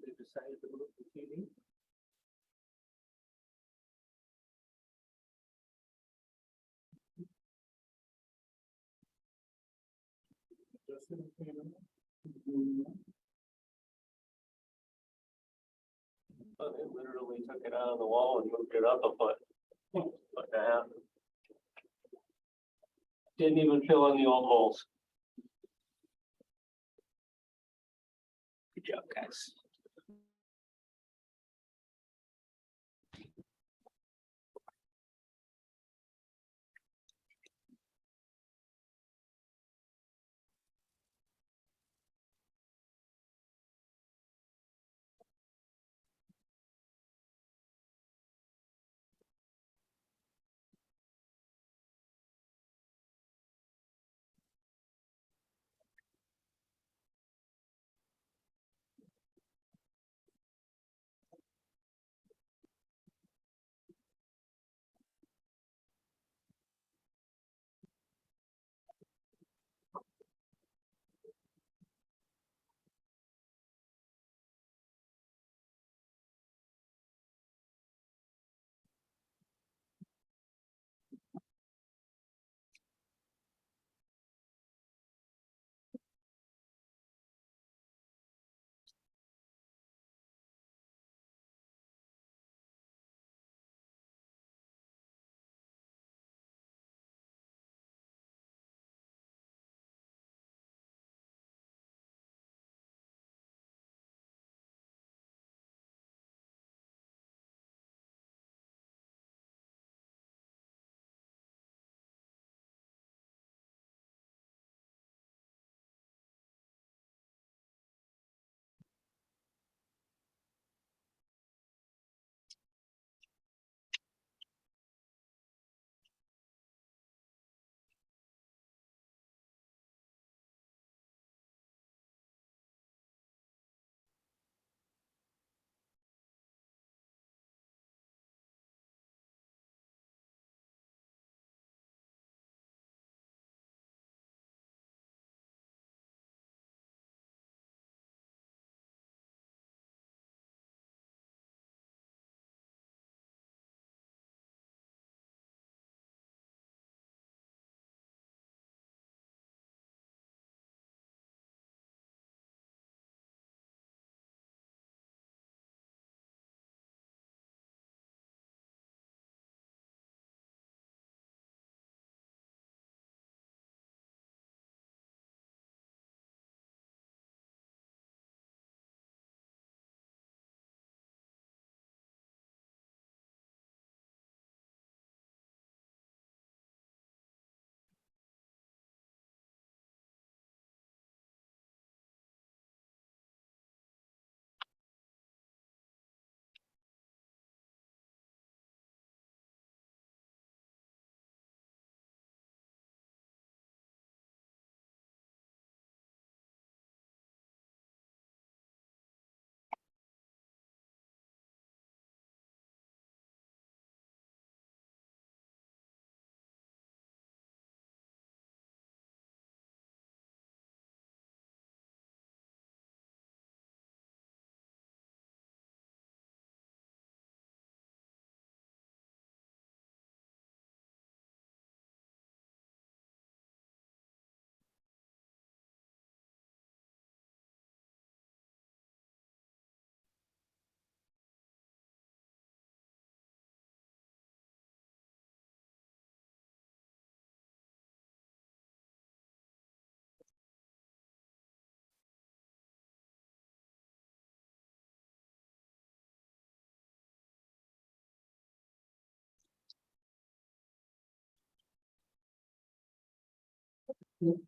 they decided to move the TV. But they literally took it out of the wall and moved it up a foot. Foot and a half. Didn't even fill in the old holes. Good job, guys.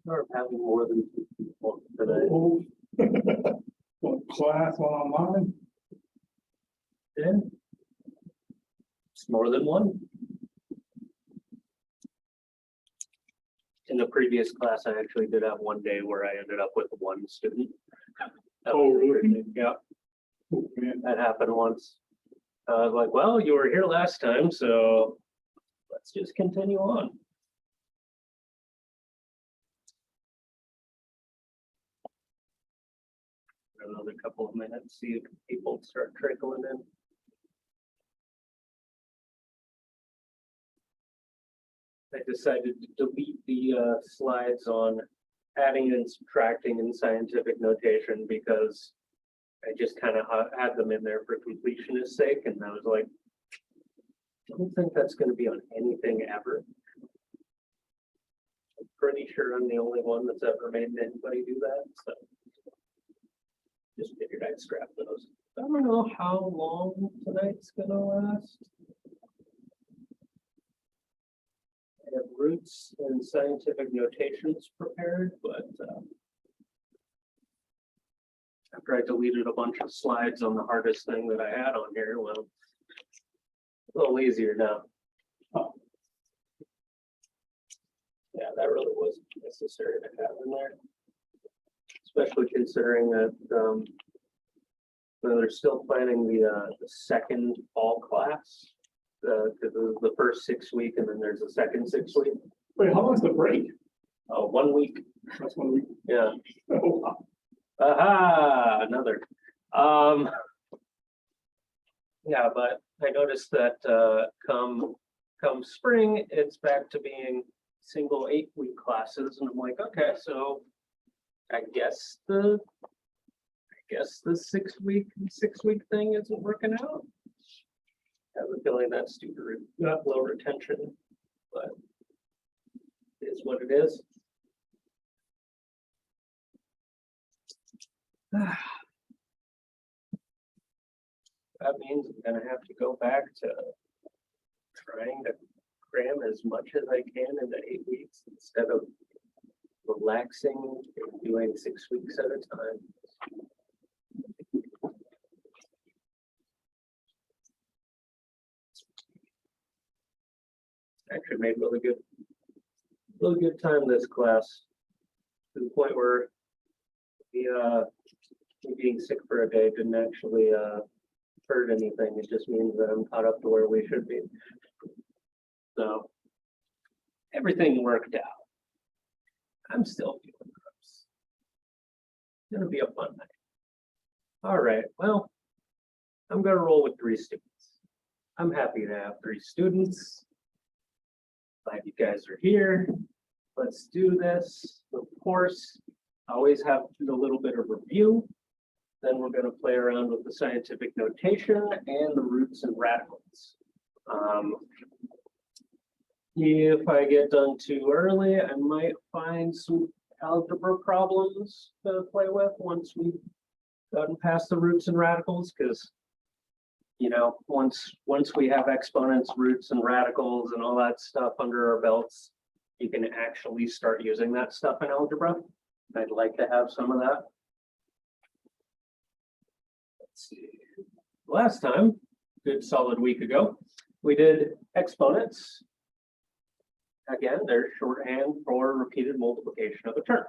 Start having more than 2 people today. What class online? Yeah. It's more than one. In the previous class, I actually did have one day where I ended up with one student. Oh, really? Yeah, Oh, man. that happened once. I was like, well, you were here last time, so let's just continue on. another couple of minutes, see if people start trickling in. I decided to delete the slides on adding and subtracting in scientific notation because I just kind of had them in there for completionist sake, and I was like, I don't think that's going to be on anything ever. I'm pretty sure I'm the only one that's ever made anybody do that, so just figured I'd scrap those. I don't know how long tonight's gonna last. I have roots and scientific notations prepared, but after I deleted a bunch of slides on the hardest thing that I had on here, well, a little easier now. Oh. Yeah, that really wasn't necessary to have in there. Especially considering that they're still planning the second fall class. Because it was the first 6 week and then there's a second 6 week. Wait, how long's the break? 1 week. That's 1 week. Yeah. Oh, wow. Aha, another. Yeah, but I noticed that come spring, it's back to being single 8 week classes, and I'm like, okay, so I guess the 6 week thing isn't working out. I have a feeling that's due to not low retention, but it is what it is. That means I'm gonna have to go back to trying to cram as much as I can into 8 weeks instead of relaxing and doing 6 weeks at a time. Actually made really good time this class, to the point where me being sick for a day didn't actually hurt anything. It just means that I'm caught up to where we should be. So everything worked out. I'm still feeling gross. It's gonna be a fun night. All right, well, I'm gonna roll with 3 students. I'm happy to have 3 students. Glad you guys are here. Let's do this. Of course, I always have to do a little bit of review. Then we're going to play around with the scientific notation and the roots and radicals. If I get done too early, I might find some algebra problems to play with once we've gotten past the roots and radicals, because you know, once we have exponents, roots, and radicals and all that stuff under our belts, you can actually start using that stuff in algebra. I'd like to have some of that. Let's see. Last time, good solid week ago, we did exponents. Again, they're shorthand for repeated multiplication of a term.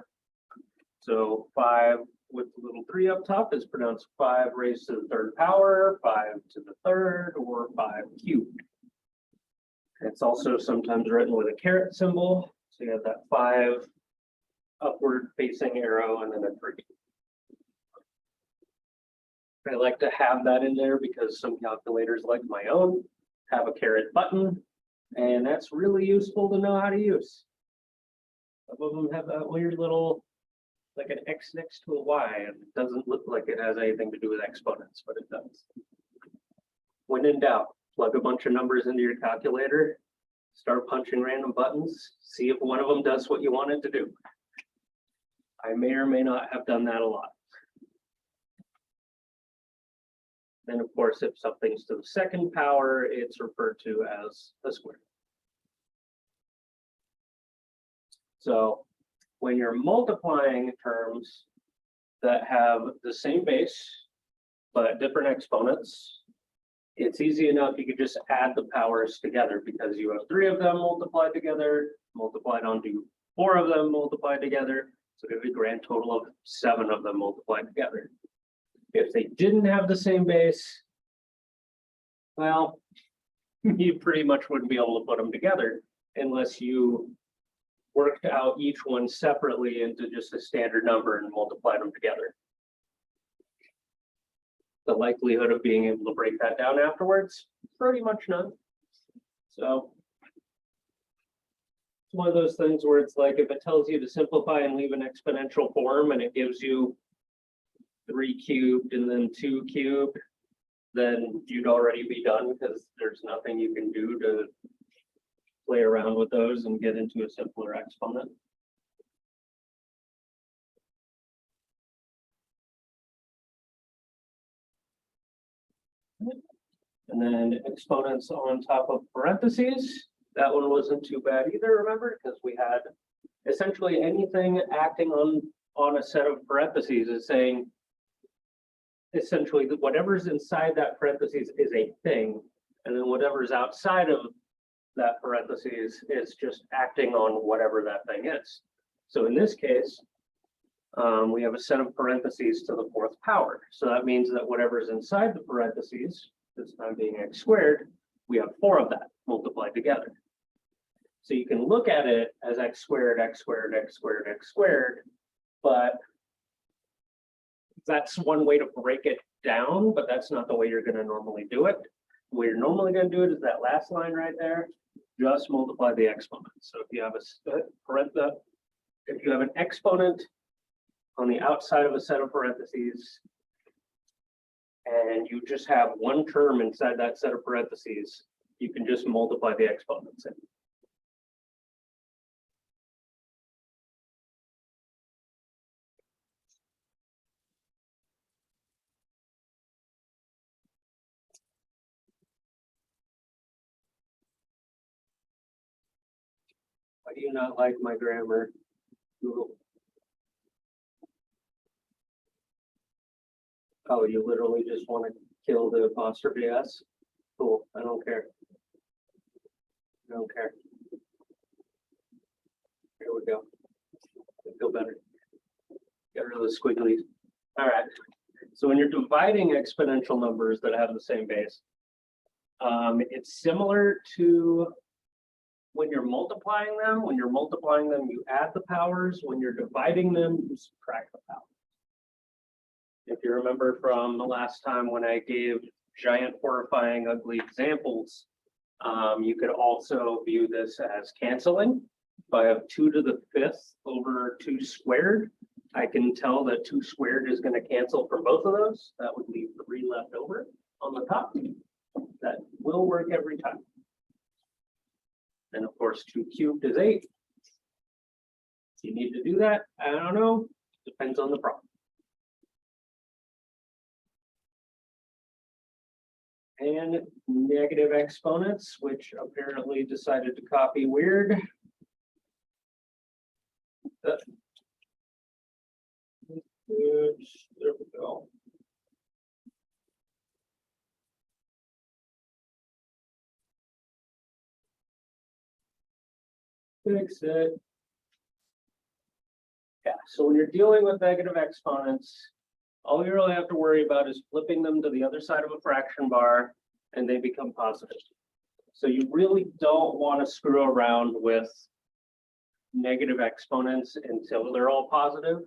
So 5 with the little 3 up top is pronounced 5 raised to the 3rd power, 5 to the 3rd, or 5 cubed. It's also sometimes written with a caret symbol. So you have that 5 upward facing arrow and then a 3. I like to have that in there because some calculators, like my own, have a caret button, and that's really useful to know how to use. Some of them have that weird little, like an X next to a Y, and it doesn't look like it has anything to do with exponents, but it does. When in doubt, plug a bunch of numbers into your calculator, start punching random buttons, see if one of them does what you want it to do. I may or may not have done that a lot. Then, of course, if something's to the 2nd power, it's referred to as a square. So when you're multiplying terms that have the same base, but different exponents, it's easy enough. You could just add the powers together because you have 3 of them multiplied together, multiplied onto 4 of them multiplied together. So you have a grand total of 7 of them multiplied together. If they didn't have the same base, well, you pretty much wouldn't be able to put them together unless you worked out each one separately into just a standard number and multiplied them together. the likelihood of being able to break that down afterwards, pretty much none. So it's one of those things where it's like, if it tells you to simplify and leave an exponential form and it gives you 3 cubed and then 2 cubed, then you'd already be done because there's nothing you can do to play around with those and get into a simpler exponent. And then exponents on top of parentheses. That one wasn't too bad either, remember, because we had essentially anything acting on a set of parentheses is saying essentially that whatever's inside that parentheses is a thing, and then whatever's outside of that parentheses is just acting on whatever that thing is. So in this case, we have a set of parentheses to the 4th power. So that means that whatever's inside the parentheses, this time being x squared, we have 4 of that multiplied together. So you can look at it as x squared, x squared, x squared, x squared, but that's one way to break it down, but that's not the way you're going to normally do it. The way you're normally going to do it is that last line right there, just multiply the exponent. So if you have if you have an exponent on the outside of a set of parentheses, and you just have one term inside that set of parentheses, you can just multiply the exponents in. Why do you not like my grammar, Google? Oh, you literally just want to kill the apostrophe S? Cool, I don't care. I don't care. Here we go. I feel better. Get rid of the squigglies. All right. So when you're dividing exponential numbers that have the same base, it's similar to when you're multiplying them. When you're multiplying them, you add the powers. When you're dividing them, you subtract the powers. If you remember from the last time when I gave giant, horrifying, ugly examples, you could also view this as canceling. If I have 2 to the 5th over 2 squared, I can tell that 2 squared is going to cancel from both of those. That would leave 3 left over on the top. That will work every time. And of course, 2 cubed is 8. Do you need to do that? I don't know. Depends on the problem. And negative exponents, which apparently decided to copy weird. There we go. Fix it. Yeah, so when you're dealing with negative exponents, all you really have to worry about is flipping them to the other side of a fraction bar and they become positive. So you really don't want to screw around with negative exponents until they're all positive.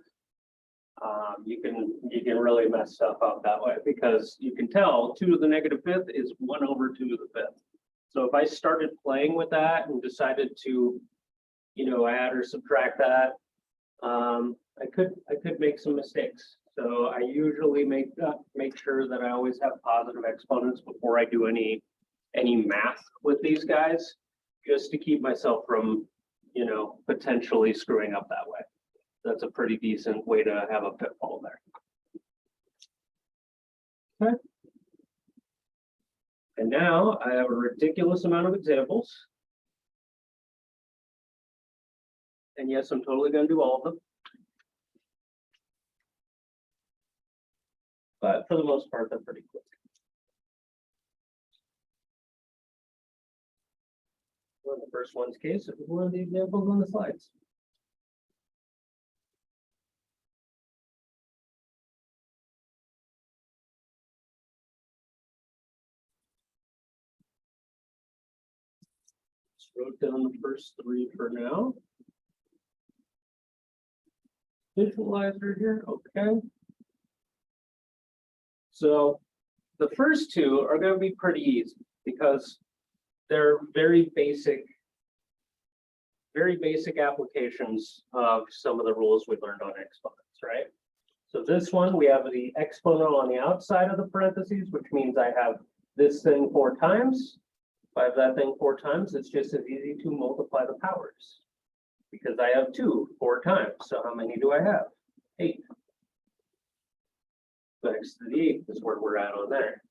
You can really mess stuff up that way because you can tell 2 to the negative 5th is 1 over 2 to the 5th. So if I started playing with that and decided to, add or subtract that, I could make some mistakes. So I usually make sure that I always have positive exponents before I do any math with these guys, just to keep myself from, potentially screwing up that way. That's a pretty decent way to have a pitfall there. Okay. And now I have a ridiculous amount of examples. And yes, I'm totally going to do all of them. But for the most part, they're pretty quick. Well, the first one's case, it was one of the examples on the slides. Just wrote down the first 3 for now. Visualizer here, okay. So The first two are going to be pretty easy because they're very basic applications of some of the rules we learned on exponents, right? So this one, we have the exponent on the outside of the parentheses, which means I have this thing 4 times. If I have that thing 4 times, it's just as easy to multiply the powers because I have 2 4 times. So how many do I have? 8. So x to the 8th is where we're at on there.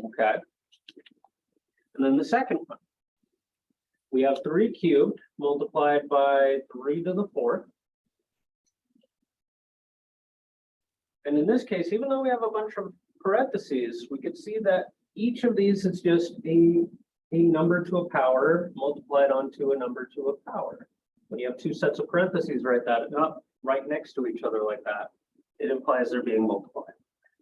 Okay. And then the second one, we have 3 cubed multiplied by 3 to the 4th. And in this case, even though we have a bunch of parentheses, we could see that each of these is just a number to a power multiplied onto a number to a power. When you have 2 sets of parentheses right next to each other like that, it implies they're being multiplied.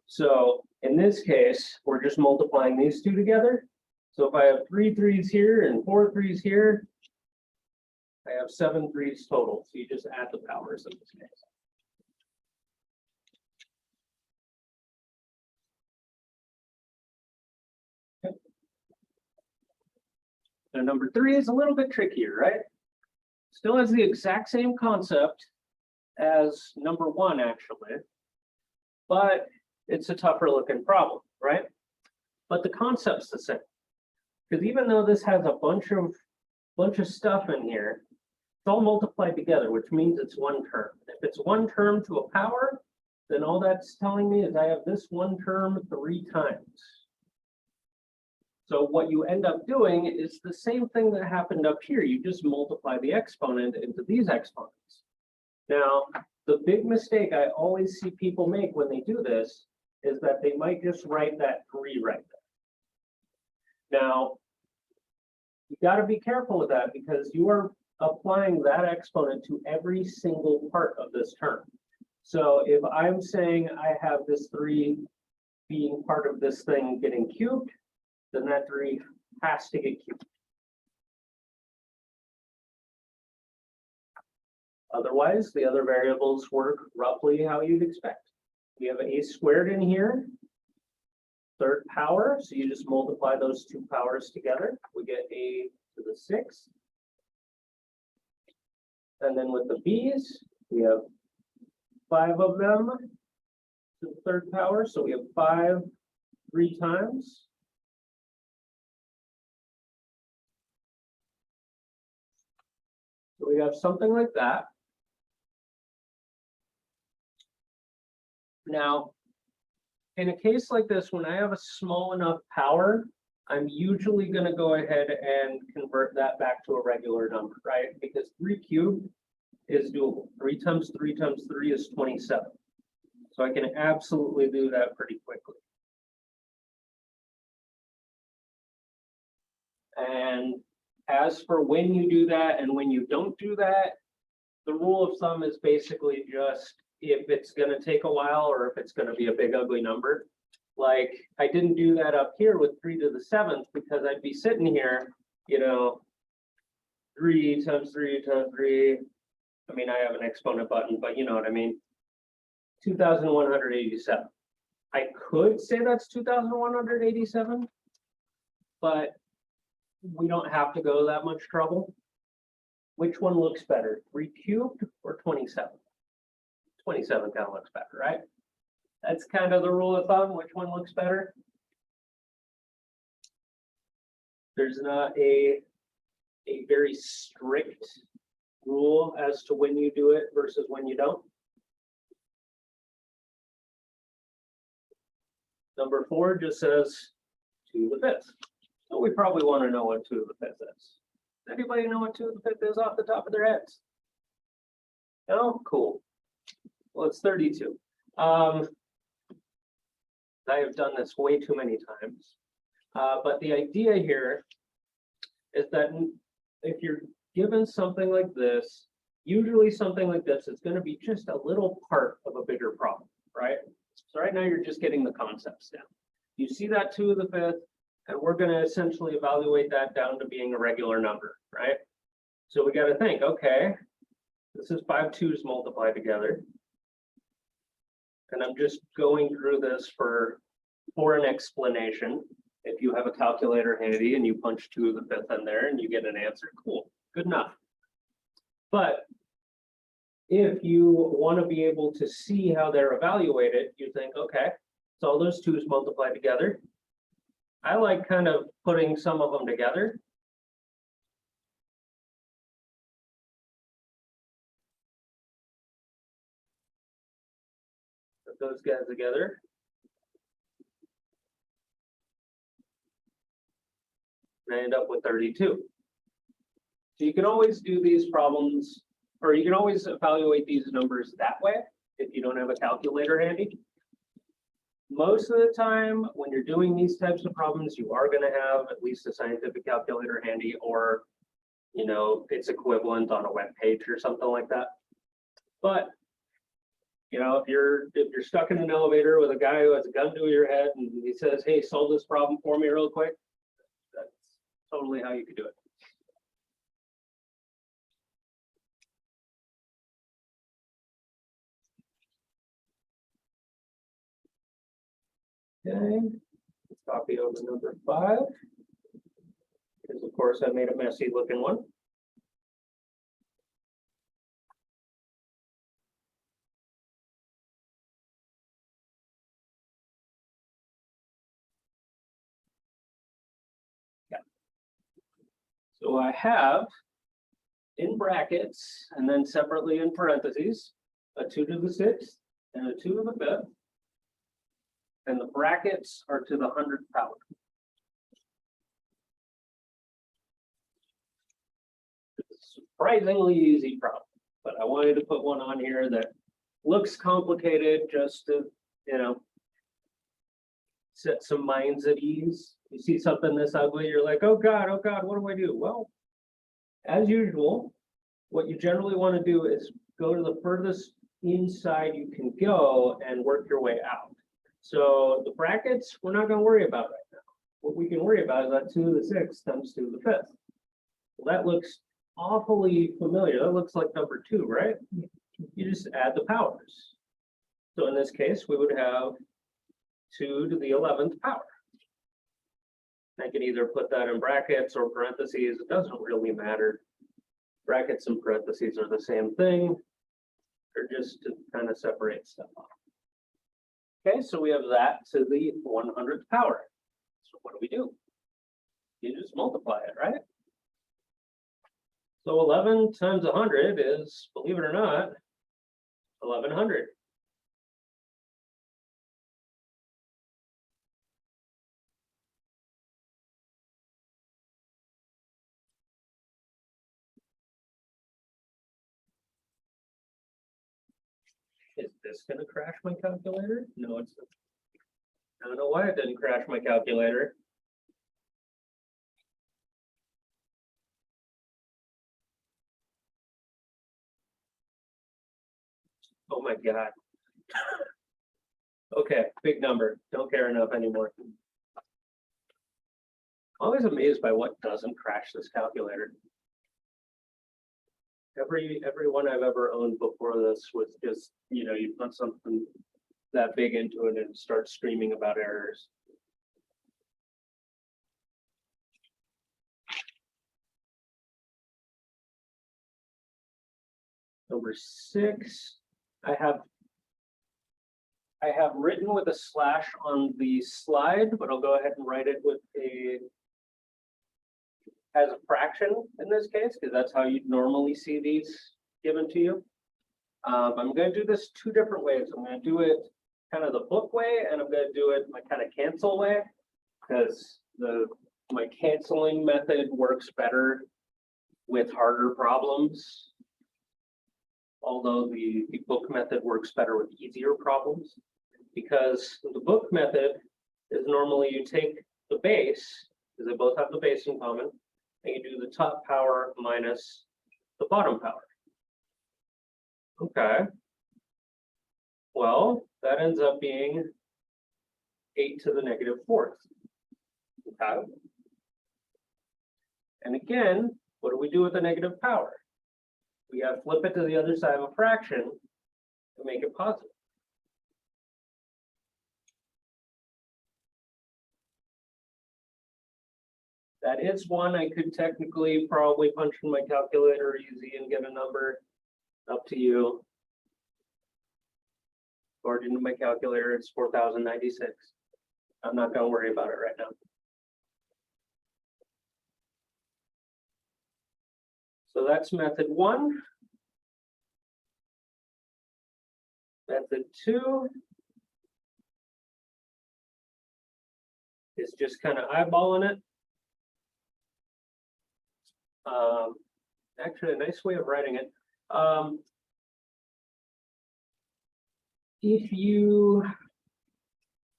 So in this case, we're just multiplying these 2 together. So if I have 3 3s here and 4 3s here, I have 7 3s total. So you just add the powers in this case. Okay. Now number 3 is a little bit trickier, right? Still has the exact same concept as number 1 actually, but it's a tougher looking problem, right? But the concept's the same. Because even though this has a bunch of stuff in here, it's all multiplied together, which means it's one term. If it's one term to a power, then all that's telling me is I have this one term 3 times. So what you end up doing is the same thing that happened up here. You just multiply the exponent into these exponents. Now, the big mistake I always see people make when they do this is that they might just write that 3 right there. Now, you got to be careful with that because you are applying that exponent to every single part of this term. So if I'm saying I have this 3 being part of this thing getting cubed, then that 3 has to get cubed. Otherwise, the other variables work roughly how you'd expect. We have a squared in here, 3rd power, so you just multiply those 2 powers together. We get a to the 6th. And then with the b's, we have 5 of them to the 3rd power, so we have 5 3 times. So we have something like that. Now, in a case like this, when I have a small enough power, I'm usually going to go ahead and convert that back to a regular number, right? Because 3 cubed is doable. 3 times 3 times 3 is 27. So I can absolutely do that pretty quickly. And as for when you do that and when you don't do that, the rule of thumb is basically just if it's going to take a while or if it's going to be a big ugly number. Like I didn't do that up here with 3 to the 7th because I'd be sitting here, 3 times 3 times 3. I mean, I have an exponent button, but you know what I mean. 2,187. I could say that's 2,187, but we don't have to go that much trouble. Which one looks better, 3 cubed or 27? 27 kind of looks better, right? That's kind of the rule of thumb, which one looks better. There's not a very strict rule as to when you do it versus when you don't. Number 4 just says 2 to the 5th. So we probably want to know what 2 to the 5th is. Does anybody know what 2 to the 5th is off the top of their heads? No? Cool. Well, it's 32. I have done this way too many times. But the idea here is that if you're given something like this, usually something like this is going to be just a little part of a bigger problem, right? So right now you're just getting the concepts down. You see that 2 to the 5th, and we're going to essentially evaluate that down to being a regular number, right? So we got to think, okay, this is 5 2's multiplied together. And I'm just going through this for for an explanation. If you have a calculator handy and you punch 2 to the 5th in there and you get an answer, cool, good enough. But if you want to be able to see how they're evaluated, you think, okay, so all those 2's multiplied together. I like kind of putting some of them together. Put those guys together. And I end up with 32. So you can always do these problems, or you can always evaluate these numbers that way if you don't have a calculator handy. Most of the time, when you're doing these types of problems, you are going to have at least a scientific calculator handy, or, you know, its equivalent on a web page or something like that. But, you know, if you're stuck in an elevator with a guy who has a gun to your head and he says, hey, solve this problem for me real quick, that's totally how you could do it. Okay, let's copy over number 5. Because of course I made a messy looking one. Yeah. So I have in brackets and then separately in parentheses, a 2 to the 6th and a 2 to the 5th. And the brackets are to the 100th power. It's a surprisingly easy problem, but I wanted to put one on here that looks complicated just to, you know, set some minds at ease. You see something this ugly, you're like, oh God, what do I do? Well, as usual, what you generally want to do is go to the furthest inside you can go and work your way out. So the brackets, we're not going to worry about right now. What we can worry about is that 2 to the 6th times 2 to the 5th. Well, that looks awfully familiar. That looks like number 2, right? You just add the powers. So in this case, we would have 2 to the 11th power. I can either put that in brackets or parentheses. It doesn't really matter. Brackets and parentheses are the same thing. They're just to kind of separate stuff off. Okay, so we have that to the 100th power. So what do? You just multiply it, right? So 11 times 100 is, believe it or not, 1100. Is this going to crash my calculator? No, it's not. I don't know why it didn't crash my calculator. Oh my God. Okay, big number. Don't care enough anymore. I'm always amazed by what doesn't crash this calculator. Every one I've ever owned before this was just, you know, you put something that big into it and it starts screaming about errors. Number 6, I have written with a slash on the slide, but I'll go ahead and write it with as a fraction in this case, because that's how you'd normally see these given to you. I'm going to do this 2 different ways. I'm going to do it kind of the book way, and I'm going to do it my kind of cancel way, because my canceling method works better with harder problems, although the book method works better with easier problems. Because the book method is normally you take the base, because they both have the base in common, and you do the top power minus the bottom power. Okay. Well, that ends up being 8 to the negative 4th. Okay. And again, what do we do with the negative power? We got to flip it to the other side of a fraction to make it positive. That is one I could technically probably punch in my calculator easy and get a number. Up to you. According to my calculator, it's 4,096. I'm not gonna worry about it right now. So that's method one. Method two is just kind of eyeballing it. Actually, a nice way of writing it. If you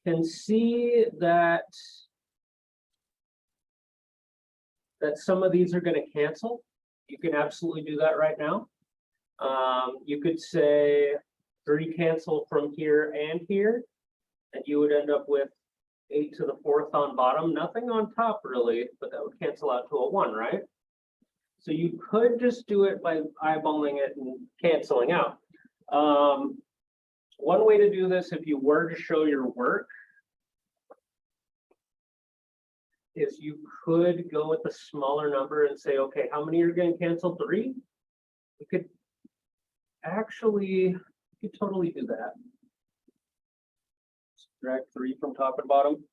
can see that some of these are going to cancel, you can absolutely do that right now. You could say 3 cancel from here and here, and you would end up with 8 to the 4th on bottom, nothing on top really, but that would cancel out to a 1, right? So you could just do it by eyeballing it and canceling out. One way to do this, if you were to show your work, is you could go with a smaller number and say, okay, how many are going to cancel? 3? You could actually, you could totally do that. Subtract 3 from top and bottom.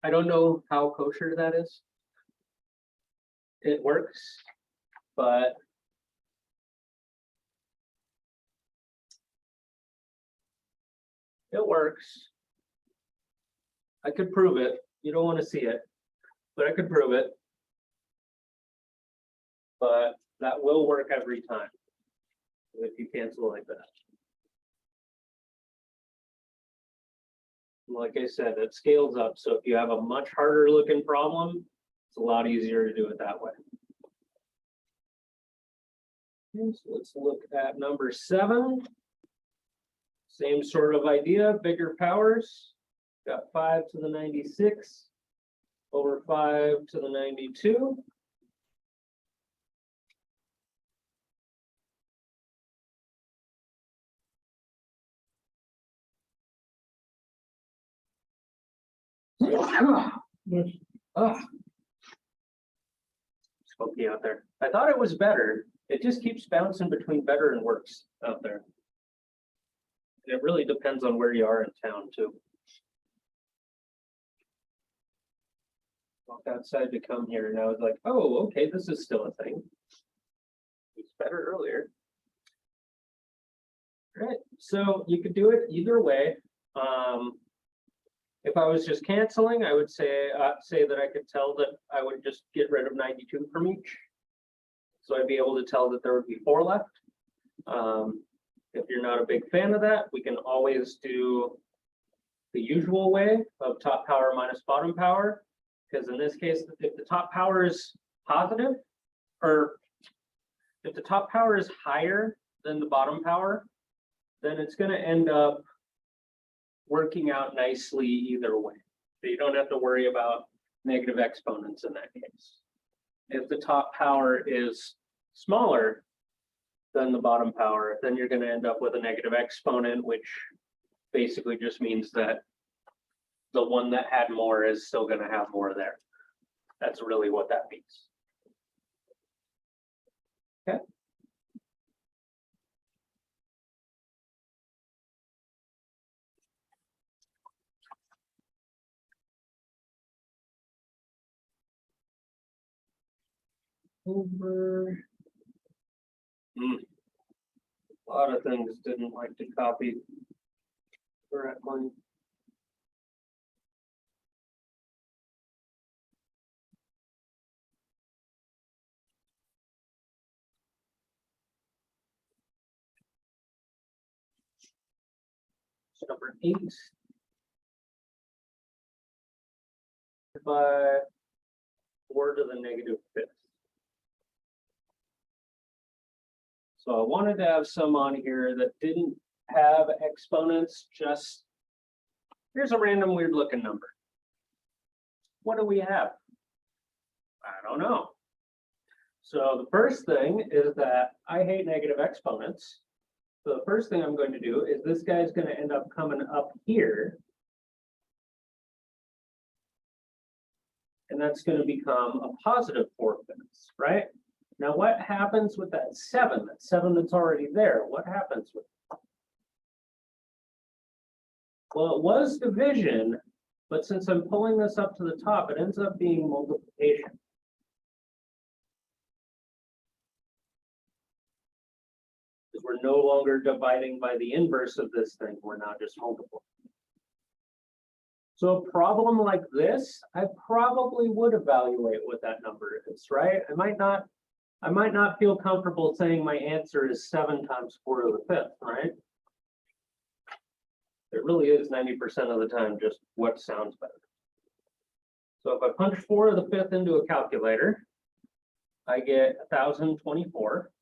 I don't know how kosher that is. It works, but it works. I could prove it. You don't want to see it, but I could prove it. But that will work every time if you cancel like that. Like I said, it scales up. So if you have a much harder looking problem, it's a lot easier to do it that way. Okay, so let's look at number 7. Same sort of idea, bigger powers. Got 5 to the 96 over 5 to the 92. Smoky out there. I thought it was better. It just keeps bouncing between better and worse out there. It really depends on where you are in town too. Walked outside to come here and I was like, oh, okay, this is still a thing. It's better earlier. All right, so you could do it either way. If I was just canceling, I would say that I could tell that I would just get rid of 92 from each. So I'd be able to tell that there would be 4 left. If you're not a big fan of that, we can always do the usual way of top power minus bottom power. Because in this case, if the top power is positive, or if the top power is higher than the bottom power, then it's going to end up working out nicely either way. So you don't have to worry about negative exponents in that case. If the top power is smaller than the bottom power, then you're going to end up with a negative exponent, which basically just means that the one that had more is still going to have more there. That's really what that means. Okay. Over. A lot of things didn't like to copy correctly. So number 8 by 4 to the negative 5th. So I wanted to have some on here that didn't have exponents, just here's a random weird looking number. What do we have? I don't know. So the first thing is that I hate negative exponents. So the first thing I'm going to do is this guy's going to end up coming up here. and that's going to become a positive 4/5, right? Now, what happens with that 7? That 7 that's already there, what happens with it? Well, it was division, but since I'm pulling this up to the top, it ends up being multiplication. Because we're no longer dividing by the inverse of this thing, we're now just multiplying. So a problem like this, I probably would evaluate what that number is, right? I might not feel comfortable saying my answer is 7 times 4⁵, right? It really is 90% of the time just what sounds better. So if I punch 4⁵ into a calculator, I get 1,024.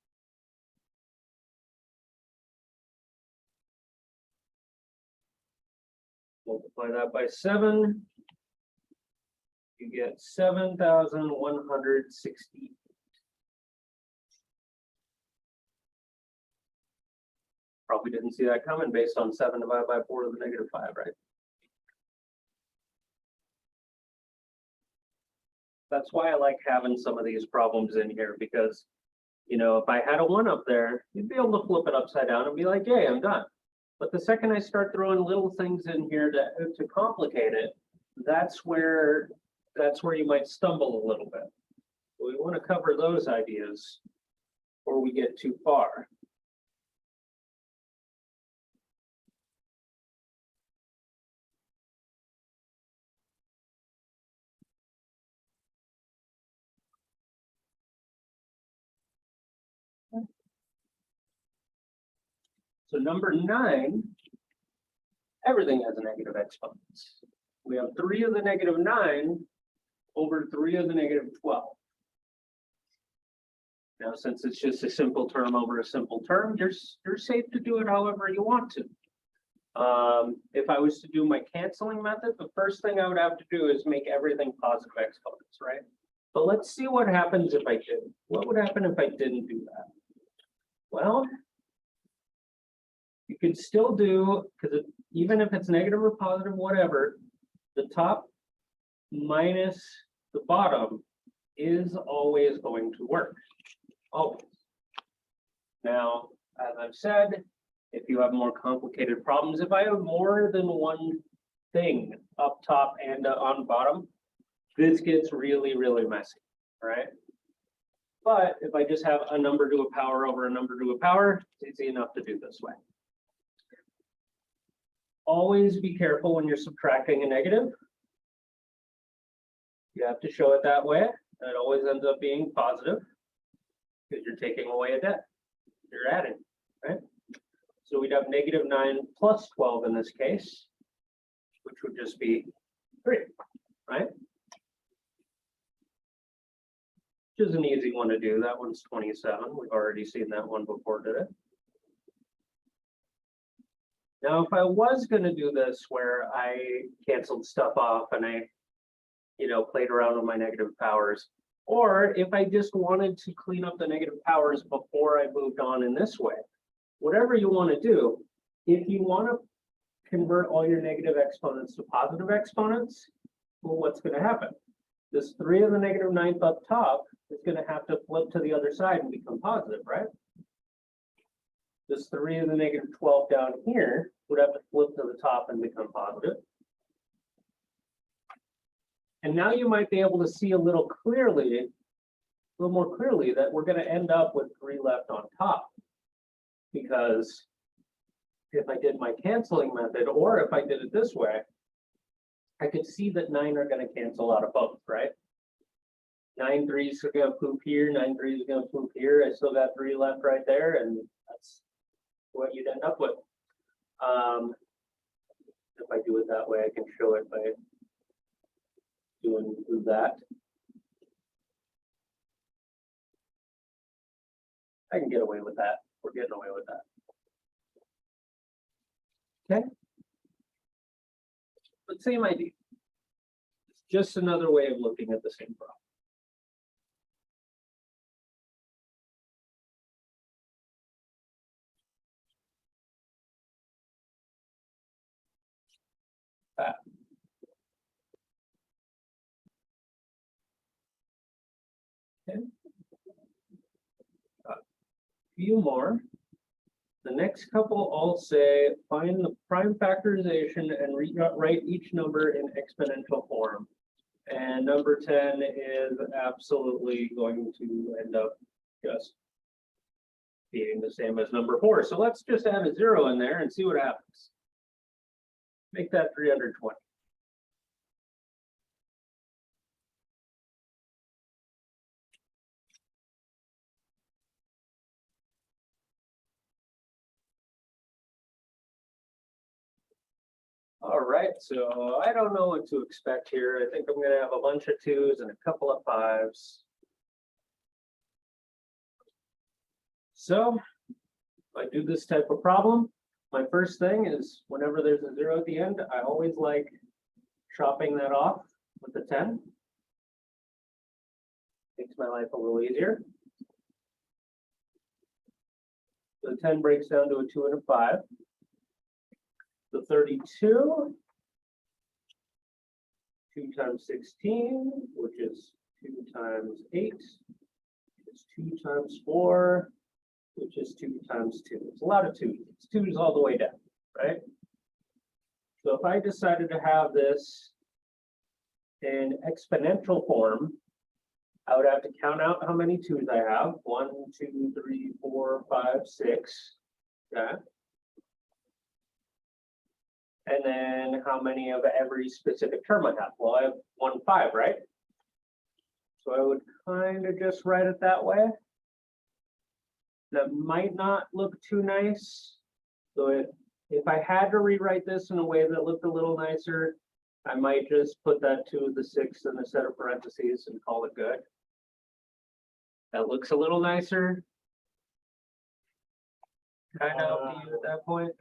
Multiply that by 7, you get 7,160. Probably didn't see that coming based on 7 divided by 4 to the -5, right? That's why I like having some of these problems in here, because, you know, if I had a 1 up there, you'd be able to flip it upside down and be like, yay, I'm done. But the second I start throwing little things in here to complicate it, that's where you might stumble a little bit. So we want to cover those ideas before we get too far. So number 9, everything has a negative exponent. We have 3 of the -9 over 3 of the -12. Now, since it's just a simple term over a simple term, you're safe to do it however you want to. If I was to do my canceling method, the first thing I would have to do is make everything positive exponents, right? But let's see what happens if I didn't. What would happen if I didn't do that? Well, you could still do, because even if it's negative or positive, whatever, the top minus the bottom is always going to work. Always. Now, as I've said, if you have more complicated problems, if I have more than one thing up top and on bottom, this gets really, really messy, right? But if I just have a number to a power over a number to a power, it's easy enough to do this way. Always be careful when you're subtracting a negative. You have to show it that way, and it always ends up being positive because you're taking away a debt. You're adding, right? So we'd have -9 plus 12 in this case, which would just be 3, right? Which is an easy one to do. That one's 27. We've already seen that one before, did it? Now, if I was going to do this where I canceled stuff off and I, played around with my negative powers, or if I just wanted to clean up the negative powers before I moved on in this way, whatever you want to do, if you want to convert all your negative exponents to positive exponents, well, what's going to happen? This 3 of the -9th up top is going to have to flip to the other side and become positive, right? This 3 of the -12 down here would have to flip to the top and become positive. And now you might be able to see a little more clearly that we're going to end up with 3 left on top. Because if I did my canceling method, or if I did it this way, I could see that 9 are going to cancel out of both, right? 9 3s are going to poop here, 9 3s are going to poop here. I still got 3 left right there, and that's what you'd end up with. If I do it that way, I can show it by doing that. I can get away with that. We're getting away with that. Okay. But same idea. It's just another way of looking at the same problem. few more. The next couple all say find the prime factorization and write each number in exponential form. And number 10 is absolutely going to end up just being the same as number 4. So let's just add a 0 in there and see what happens. Make that 320. All right, so I don't know what to expect here. I think I'm going to have a bunch of 2s and a couple of 5s. So if I do this type of problem, my first thing is whenever there's a 0 at the end, I always like chopping that off with a 10. Makes my life a little easier. So the 10 breaks down to a 2 and a 5. The 32, 2 times 16, which is 2 times 8, is 2 times 4, which is 2 times 2. It's a lot of 2s. It's 2s all the way down, right? So if I decided to have this in exponential form, I would have to count out how many 2s I have. 1, 2, 3, 4, 5, 6. Okay. And then how many of every specific term I have? Well, I have 1, 5, right? So I would kind of just write it that way. That might not look too nice. So if I had to rewrite this in a way that looked a little nicer, I might just put that 2 to the 6 in a set of parentheses and call it good. That looks a little nicer. Kind of up to you at that point.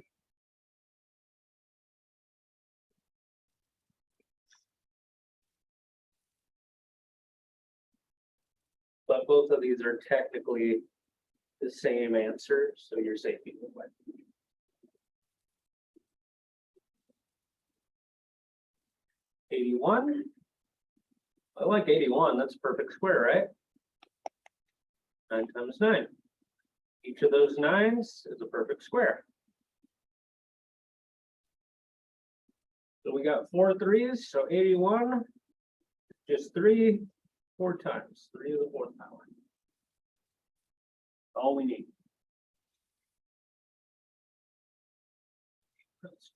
But both of these are technically the same answer, so you're safe either way. $81. I like 81. That's a perfect square, right? 9 times 9. Each of those 9s is a perfect square. So we got 4 3s, so 81, just 3, 4 times, 3 to the 4th power. All we need. That's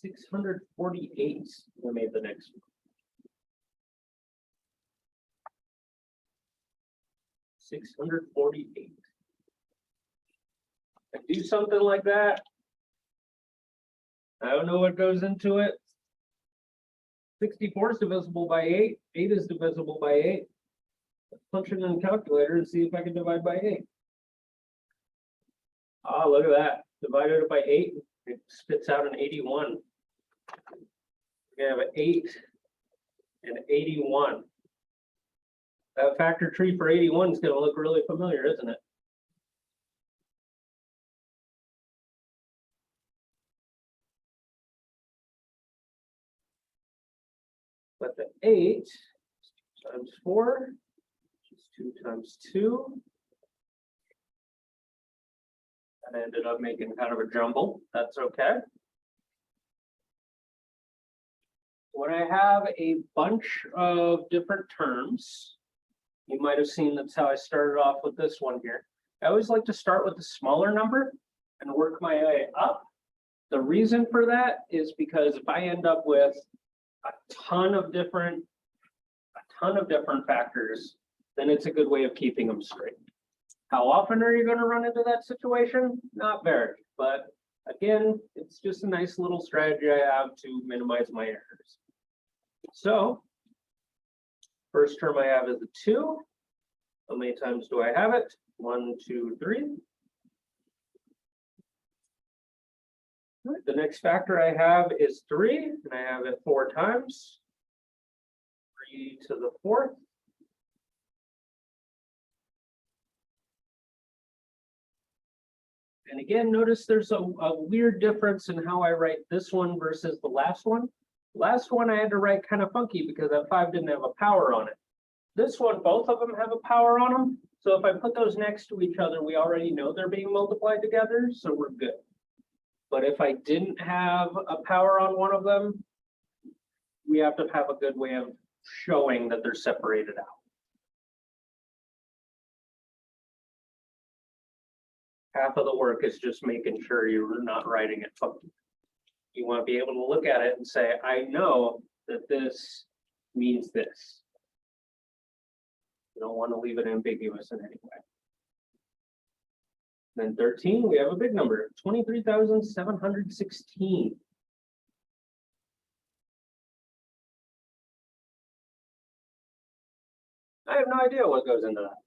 648. We made the next one. 648. I do something like that. I don't know what goes into it. 64 is divisible by 8. 8 is divisible by 8. Let's punch it in the calculator and see if I can divide by 8. Ah, look at that. Divided it by 8, it spits out an 81. We have an 8 and 81. That factor tree for 81 is going to look really familiar, isn't it? But the 8 times 4, which is 2 times 2. That ended up making kind of a jumble. That's okay. When I have a bunch of different terms, you might have seen that's how I started off with this one here. I always like to start with the smaller number and work my way up. The reason for that is because if I end up with a ton of different factors, then it's a good way of keeping them straight. How often are you going to run into that situation? Not very, but again, it's just a nice little strategy I have to minimize my errors. So first term I have is a 2. How many times do I have it? 1, 2, 3. The next factor I have is 3, and I have it 4 times. 3 to the 4th. And again, notice there's a weird difference in how I write this one versus the last one. Last one I had to write kind of funky because that 5 didn't have a power on it. this one, both of them have a power on them. So if I put those next to each other, we already know they're being multiplied together, so we're good. But if I didn't have a power on one of them, we have to have a good way of showing that they're separated out. Half of the work is just making sure you're not writing it funky. You want to be able to look at it and say, I know that this means this. You don't want to leave it ambiguous in any way. Then 13, we have a big number, 23,716. I have no idea what goes into that.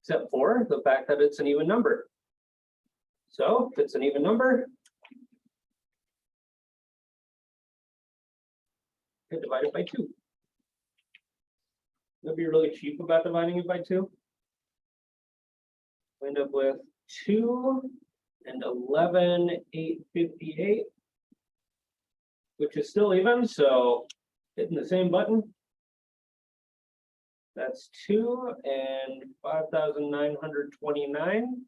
Except for the fact that it's an even number. So if it's an even number, I divide it by 2. That'd be really cheap about dividing it by 2. We end up with 2 and 11,858, which is still even, so hitting the same button. That's 2 and 5,929.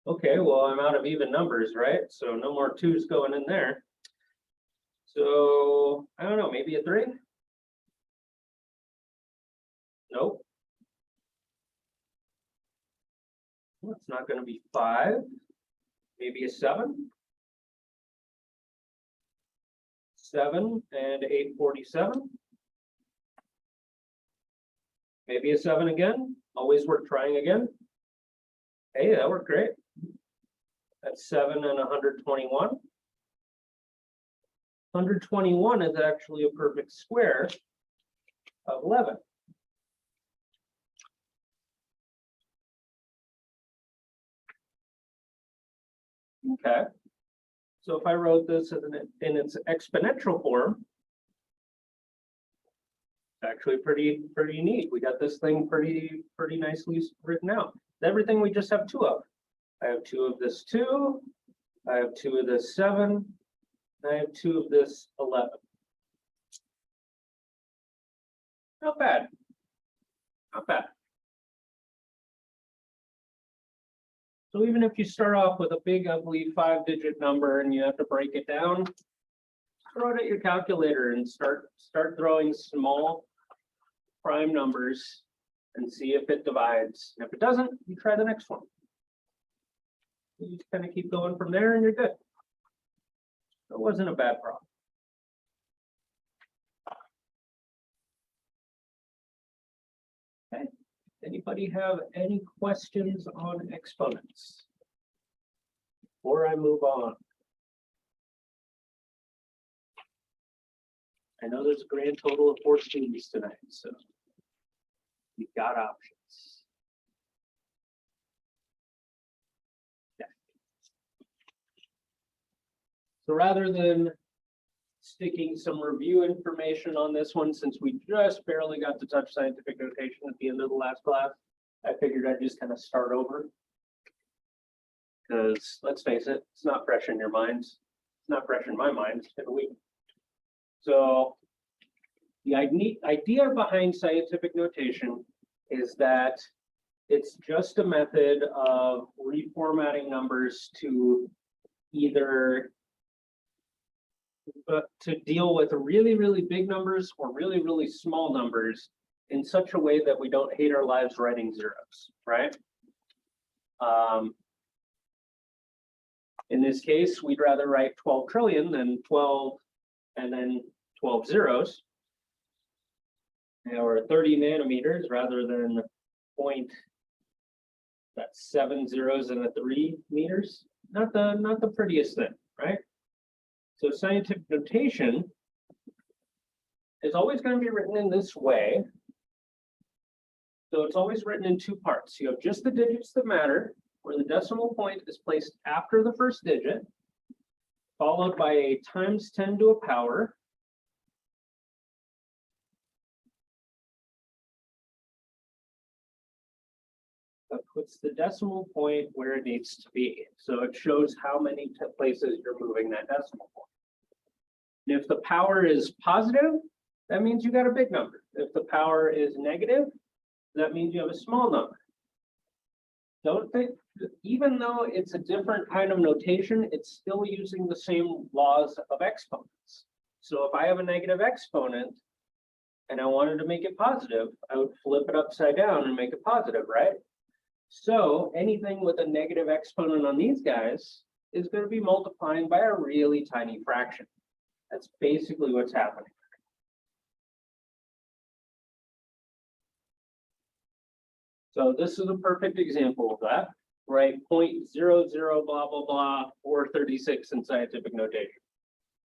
Okay, well, I'm out of even numbers, right? So no more 2s going in there. So I don't know, maybe a 3? Nope. Well, it's not going to be 5. Maybe a 7. 7 and 847. Maybe a 7 again. Always worth trying again. Hey, that worked great. That's 7 and 121. 121 is actually a perfect square of 11. Okay. So if I wrote this in its exponential form, actually pretty neat. We got this thing pretty nicely written out. Everything we just have 2 of. I have 2 of this 2. I have 2 of this 7. I have 2 of this 11. Not bad. Not bad. So even if you start off with a big ugly 5-digit number and you have to break it down, throw it at your calculator and start throwing small prime numbers and see if it divides. And if it doesn't, you try the next one. You just kind of keep going from there and you're good. It wasn't a bad problem. Okay. Anybody have any questions on exponents before I move on? I know there's a grand total of 4 students tonight, so you've got options. Yeah. So rather than sticking some review information on this one, since we just barely got to touch scientific notation at the end of the last class, I figured I'd just kind of start over. Because let's face it, it's not fresh in your minds. It's not fresh in my mind. It's been a week. So the idea behind scientific notation is that it's just a method of reformatting numbers to either to deal with really big numbers or really small numbers in such a way that we don't hate our lives writing zeros, right? In this case, we'd rather write 12 trillion than 12 and then 12 zeros, or 30 nanometers rather than that's 7 zeros and a 3 meters. Not the prettiest thing, right? So scientific notation is always going to be written in this way. So it's always written in 2 parts. You have just the digits that matter, where the decimal point is placed after the first digit, followed by a times 10 to a power. That puts the decimal point where it needs to be. So it shows how many places you're moving that decimal point. And if the power is positive, that means you got a big number. If the power is negative, that means you have a small number. Don't think, even though it's a different kind of notation, it's still using the same laws of exponents. So if I have a negative exponent and I wanted to make it positive, I would flip it upside down and make it positive, right? So anything with a negative exponent on these guys is going to be multiplying by a really tiny fraction. That's basically what's happening. So this is a perfect example of that, right? 0.00 blah, blah, blah, 436 in scientific notation.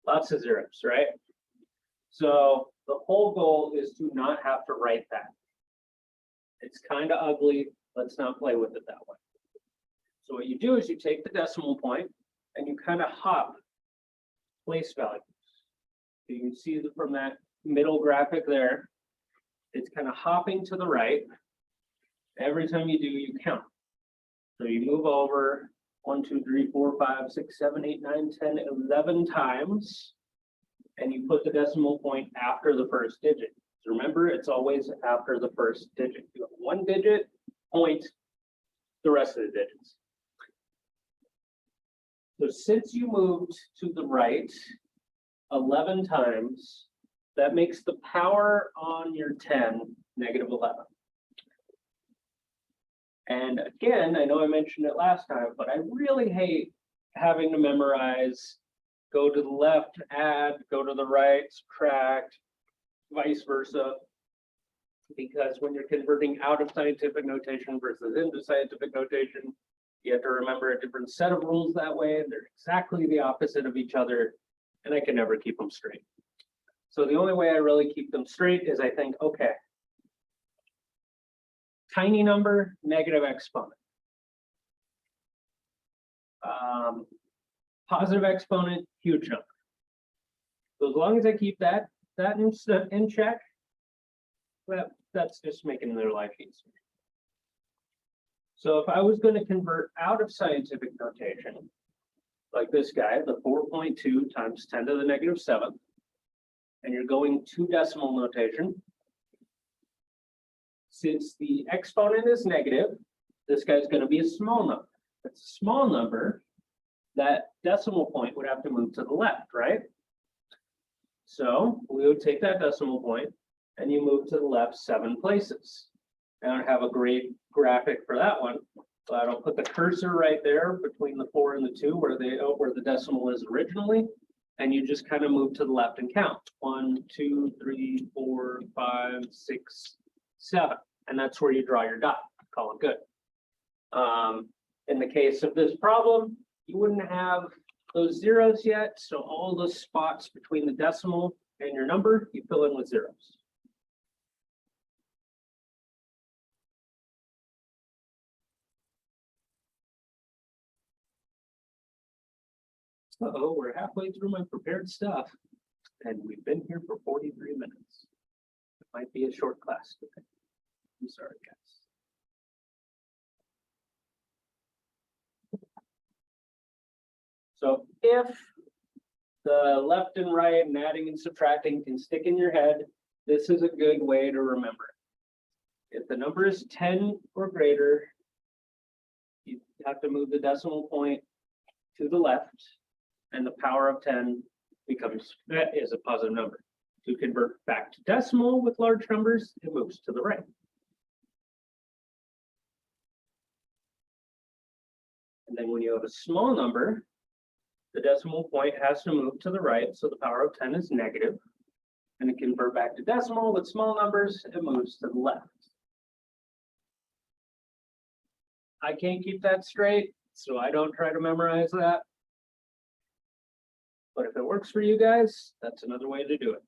Lots of zeros, right? So the whole goal is to not have to write that. It's kind of ugly. Let's not play with it that way. So what you do is you take the decimal point and you kind of hop place values. So you can see that from that middle graphic there, it's kind of hopping to the right. Every time you do, you count. So you move over 1, 2, 3, 4, 5, 6, 7, 8, 9, 10, 11 times, and you put the decimal point after the first digit. So remember, it's always after the first digit. You have one digit, point, the rest of the digits. So since you moved to the right 11 times, that makes the power on your 10 negative 11. And again, I know I mentioned it last time, but I really hate having to memorize, go to the left, add, go to the right, subtract, vice versa. Because when you're converting out of scientific notation versus into scientific notation, you have to remember a different set of rules that way. They're exactly the opposite of each other, and I can never keep them straight. So the only way I really keep them straight is I think, okay, tiny number, negative exponent. Positive exponent, huge number. So as long as I keep that in check, that's just making their life easier. So if I was going to convert out of scientific notation, like this guy, the 4.2 times 10 to the negative 7th, and you're going to decimal notation, since the exponent is negative, this guy's going to be a small number. If it's a small number, that decimal point would have to move to the left, right? So we would take that decimal point and you move to the left 7 places. I don't have a great graphic for that one, but I'll put the cursor right there between the 4 and the 2 where the decimal is originally, and you just kind of move to the left and count. 1, 2, 3, 4, 5, 6, 7, and that's where you draw your dot. Call it good. In the case of this problem, you wouldn't have those zeros yet, so all the spots between the decimal and your number, you fill in with zeros. Uh-oh, we're halfway through my prepared stuff, and we've been here for 43 minutes. It might be a short class today. I'm sorry, guys. So if the left and right and adding and subtracting can stick in your head, this is a good way to remember it. If the number is 10 or greater, you have to move the decimal point to the left, and the power of 10 is a positive number. To convert back to decimal with large numbers, it moves to the right. And then when you have a small number, the decimal point has to move to the right, so the power of 10 is negative. And to convert back to decimal with small numbers, it moves to the left. I can't keep that straight, so I don't try to memorize that. But if it works for you guys, that's another way to do it.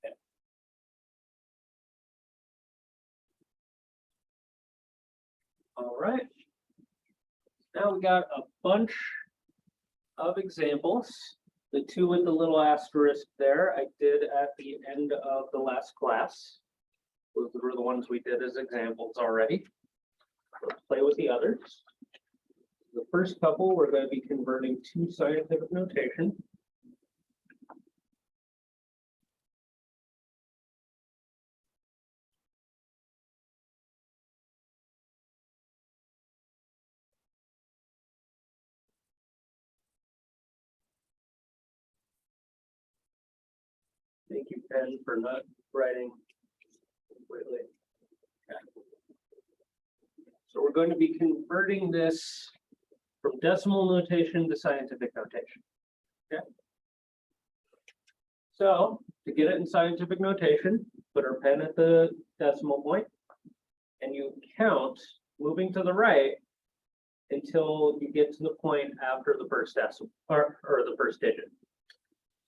Okay. All right. Now we got a bunch of examples. The 2 with the little asterisk there, I did at the end of the last class. Those were the ones we did as examples already. Let's play with the others. The first couple, we're going to be converting to scientific notation. Thank you, Pen, for not writing completely. Okay. So we're going to be converting this from decimal notation to scientific notation. Okay. So to get it in scientific notation, put our pen at the decimal point, and you count moving to the right until you get to the point after the first decimal or the first digit.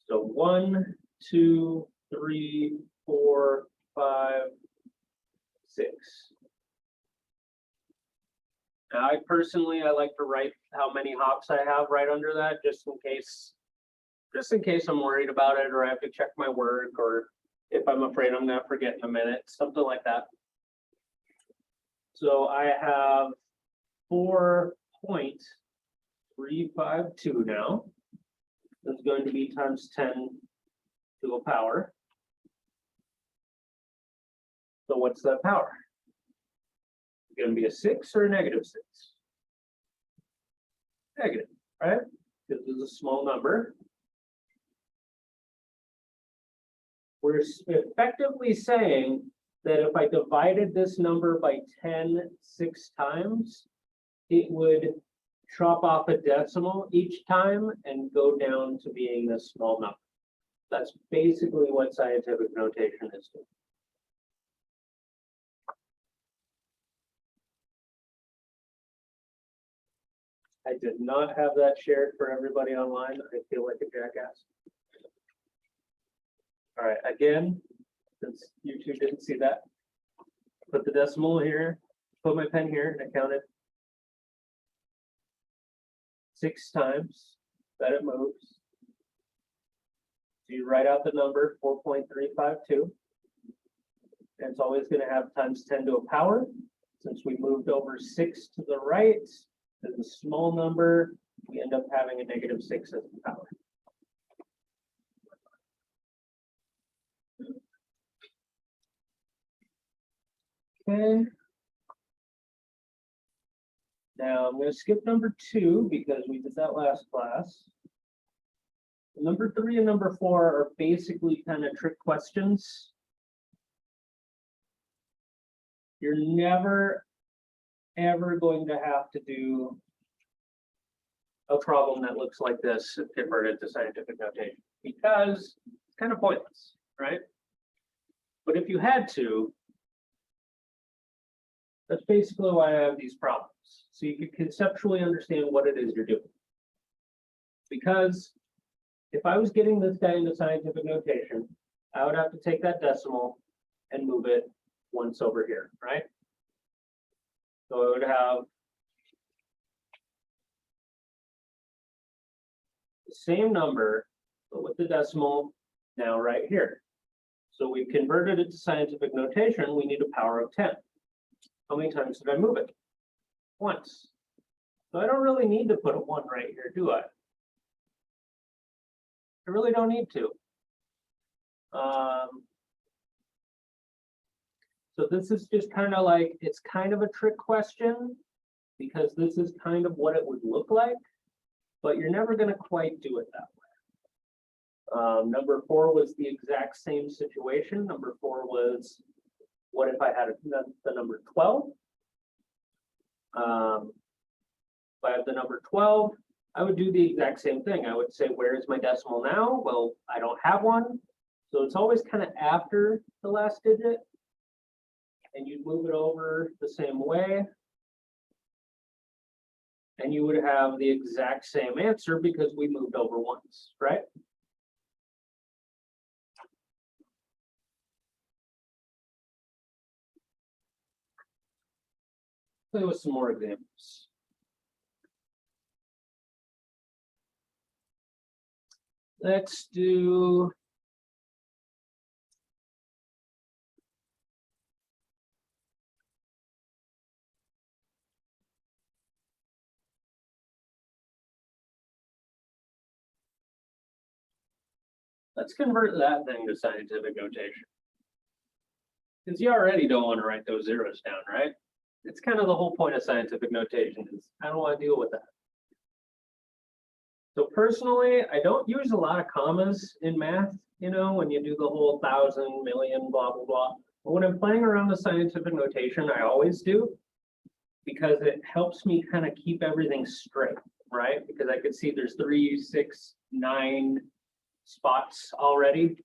So 1, 2, 3, 4, 5, 6. Now, I like to write how many hops I have right under that, just in case I'm worried about it, or I have to check my work, or if I'm afraid I'm gonna forget in a minute, something like that. So I have 4.352 now. That's going to be times 10 to the power. So what's that power? It's going to be a 6 or a negative 6? Negative, right? Because it's a small number. We're effectively saying that if I divided this number by 10 6 times, it would chop off a decimal each time and go down to being this small number. That's basically what scientific notation is doing. I did not have that shared for everybody online. I feel like a jackass. All right, again, since you two didn't see that, put the decimal here, put my pen here, and I counted 6 times that it moves. So you write out the number 4.352. And it's always going to have times 10 to a power. Since we moved over 6 to the right, as a small number, we end up having a negative 6 as the power. Okay. Now I'm going to skip number 2 because we did that last class. Number 3 and number 4 are basically kind of trick questions. You're never, ever going to have to do a problem that looks like this converted to scientific notation because it's kind of pointless, right? But if you had to, that's basically why I have these problems. So you can conceptually understand what it is you're doing. Because if I was getting this guy into scientific notation, I would have to take that decimal and move it once over here, right? So I would have the same number, but with the decimal now right here. So we've converted it to scientific notation. We need a power of 10. How many times did I move it? Once. So I don't really need to put a 1 right here, do I? I really don't need to. So this is just kind of like, it's kind of a trick question because this is kind of what it would look like, but you're never going to quite do it that way. Number 4 was the exact same situation. Number 4 was, what if I had the number 12? If I have the number 12, I would do the exact same thing. I would say, where is my decimal now? Well, I don't have one. So it's always kind of after the last digit. And you'd move it over the same way. And you would have the exact same answer because we moved over once, right? Play with some more examples. Let's do Let's convert that thing to scientific notation. Because you already don't want to write those zeros down, right? It's kind of the whole point of scientific notation is I don't want to deal with that. So personally, I don't use a lot of commas in math, you know, when you do the whole 1,000, million, blah, blah, blah. But when I'm playing around with scientific notation, I always do, because it helps me kind of keep everything straight, right? Because I could see there's 3, 6, 9 spots already.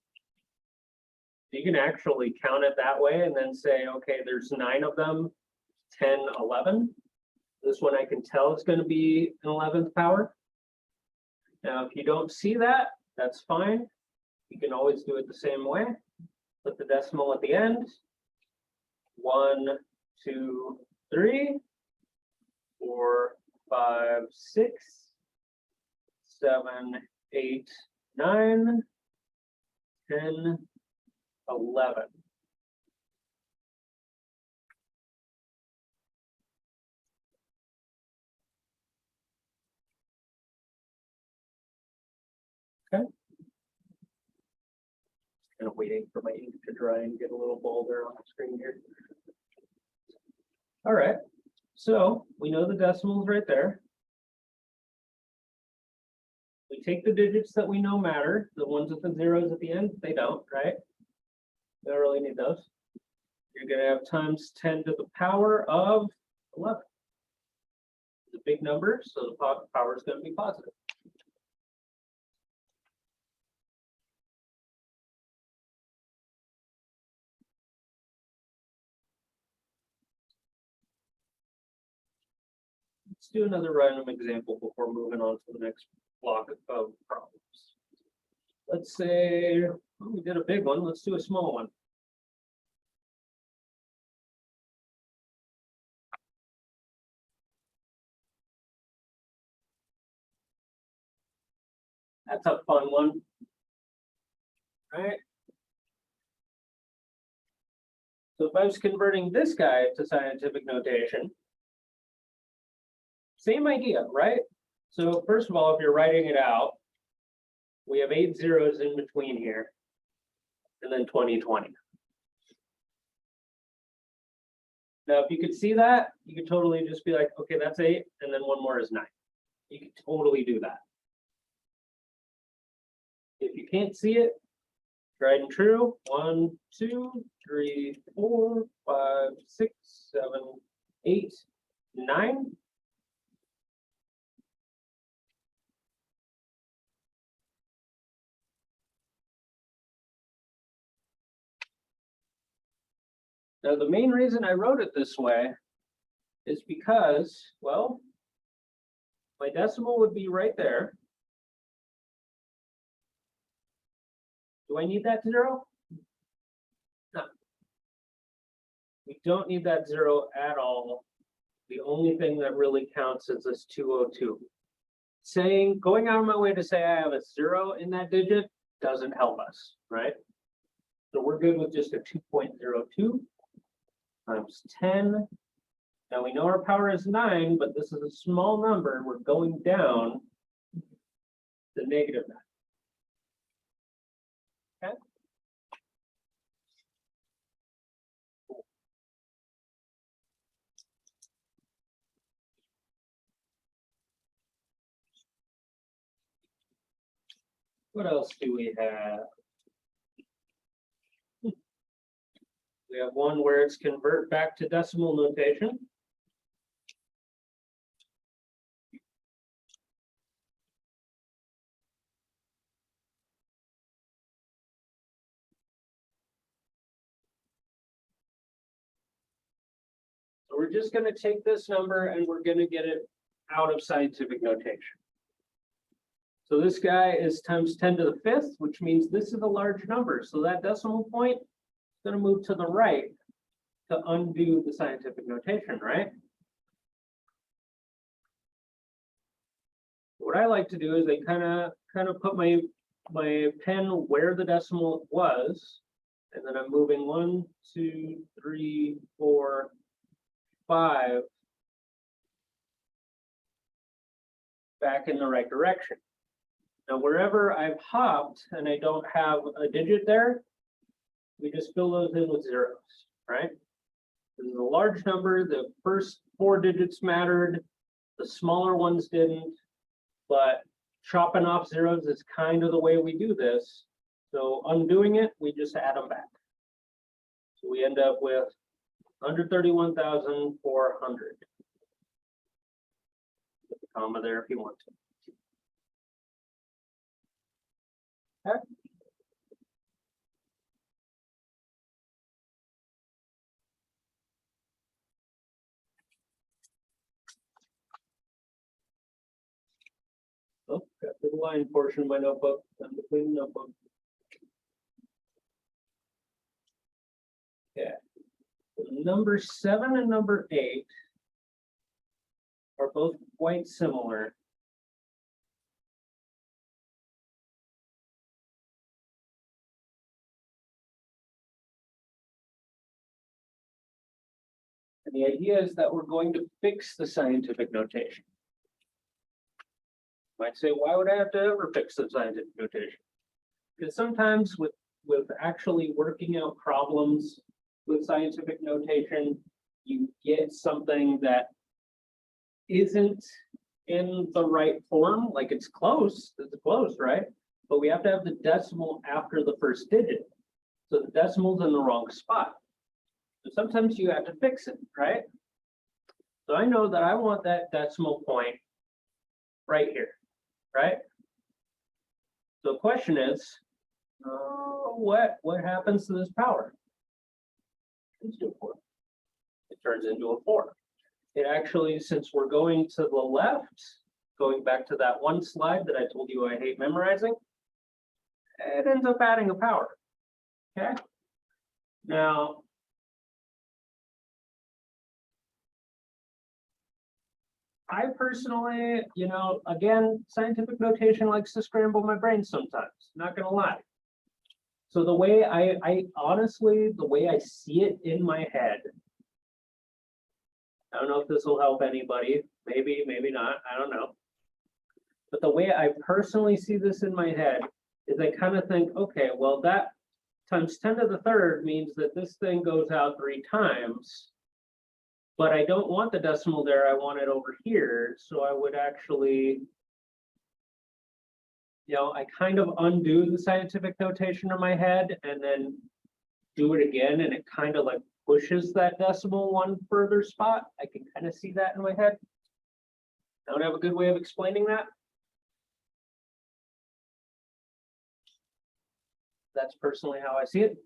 You can actually count it that way and then say, okay, there's 9 of them, 10, 11. This one I can tell is going to be an 11th power. Now, if you don't see that, that's fine. You can always do it the same way. Put the decimal at the end. 1, 2, 3, 4, 5, 6, 7, 8, 9, 10, 11. Okay. Kind of waiting for my ink to dry and get a little bolder on the screen here. All right, so we know the decimals right there. We take the digits that we know matter, the ones with the zeros at the end, they don't, right? We don't really need those. You're going to have times 10 to the power of 11. It's a big number, so the power is going to be positive. Let's do another random example before moving on to the next block of problems. Let's say well, we did a big one. Let's do a small one. That's a fun one, right? So if I was converting this guy to scientific notation, same idea, right? So first of all, if you're writing it out, we have 8 zeros in between here, and then 2020. Now, if you could see that, you could totally just be like, okay, that's 8, and then one more is 9. You could totally do that. If you can't see it, tried and true. 1, 2, 3, 4, 5, 6, 7, 8, 9. Now, the main reason I wrote it this way is because, well, my decimal would be right there. Do I need that 0? No. We don't need that 0 at all. The only thing that really counts is this 202. Going out of my way to say I have a 0 in that digit doesn't help us, right? So we're good with just a 2.02 times 10. Now we know our power is 9, but this is a small number. We're going down to -9. Okay. What else do we have? We have one where it's convert back to decimal notation. So we're just going to take this number and we're going to get it out of scientific notation. So this guy is times 10 to the 5th, which means this is a large number. So that decimal point is going to move to the right to undo the scientific notation, right? What I like to do is I kind of put my pen where the decimal was, and then I'm moving 1, 2, 3, 4, 5 back in the right direction. Now, wherever I've hopped and I don't have a digit there, we just fill those in with zeros, right? This is a large number. The first 4 digits mattered. The smaller ones didn't, but chopping off zeros is kind of the way we do this. So undoing it, we just add them back. So we end up with 131,400. Put the comma there if you want to. Okay. Oh, got the line portion of my notebook. I'm between the notebook. Okay. So number 7 and number 8 are both quite similar. And the idea is that we're going to fix the scientific notation. You might say, why would I have to ever fix the scientific notation? Because sometimes with actually working out problems with scientific notation, you get something that isn't in the right form, like it's close, right? But we have to have the decimal after the first digit. So the decimal's in the wrong spot. So sometimes you have to fix it, right? So I know that I want that decimal point right here, right? So the question is, what happens to this power? It turns into a 4. It actually, since we're going to the left, going back to that one slide that I told you I hate memorizing, it ends up adding a power. Okay. Now, I personally, again, scientific notation likes to scramble my brain sometimes, not gonna lie. So the way I honestly, the way I see it in my head, I don't know if this will help anybody, maybe, maybe not, I don't know. But the way I personally see this in my head is I kind of think, okay, well, that times 10 to the third means that this thing goes out 3 times. But I don't want the decimal there, I want it over here. So I would actually, I kind of undo the scientific notation in my head and then do it again. And it kind of like pushes that decimal one further spot. I can kind of see that in my head. I don't have a good way of explaining that. That's personally how I see it.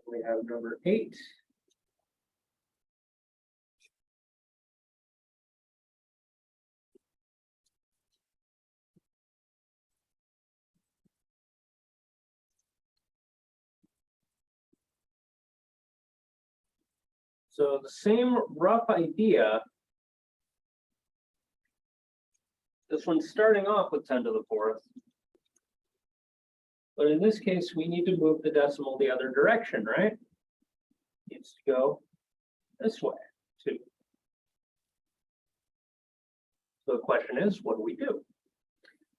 We have number 8. So the same rough idea. This one's starting off with 10 to the 4th. But in this case, we need to move the decimal the other direction, right? It needs to go this way, too. So the question is, what do we do?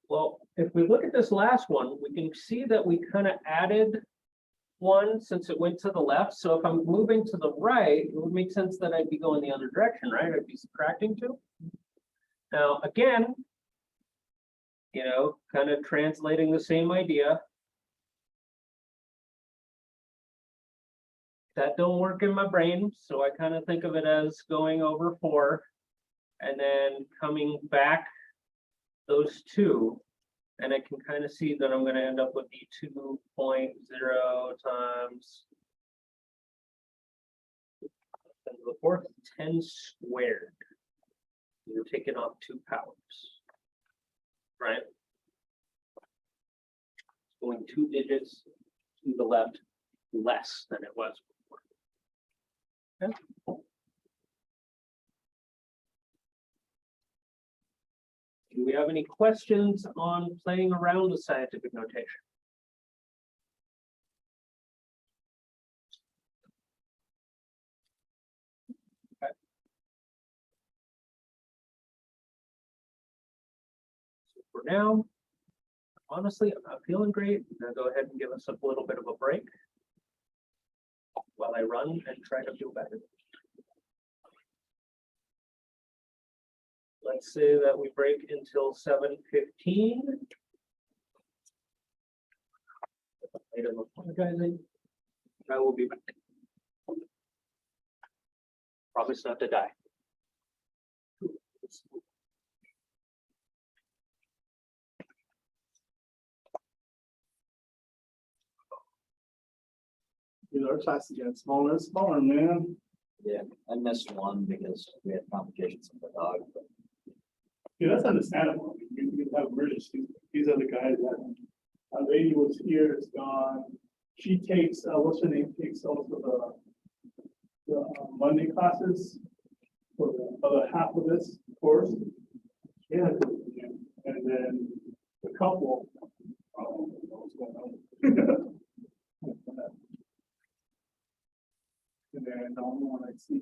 Well, if we look at this last one, we can see that we kind of added 1 since it went to the left. So if I'm moving to the right, it would make sense that I'd be going the other direction, right? I'd be subtracting 2. Now, again, kind of translating the same idea. That don't work in my brain, so I kind of think of it as going over 4 and then coming back those 2, and I can kind of see that I'm going to end up with the 2.0 times 10 to the 4th, 10 squared. You're taking off 2 powers, right? Going 2 digits to the left less than it was before. Okay. Do we have any questions on playing around with scientific notation? Okay. for now, honestly, I'm not feeling great. I'm gonna go ahead and give us a little bit of a break while I run and try to feel better. Let's say that we break until 7:15. I'm apologizing. I will be back. Promise not to die. Dude, our class is getting smaller and smaller, man. Yeah, I missed one because we had complications with the dog, but Dude, that's understandable. You have emergencies. These are the guys that, a lady was here, is gone. She takes, what's her name, takes also the Monday classes for the other half of this course. Yeah, and then the couple, I don't know what's going on. And then the only one I see.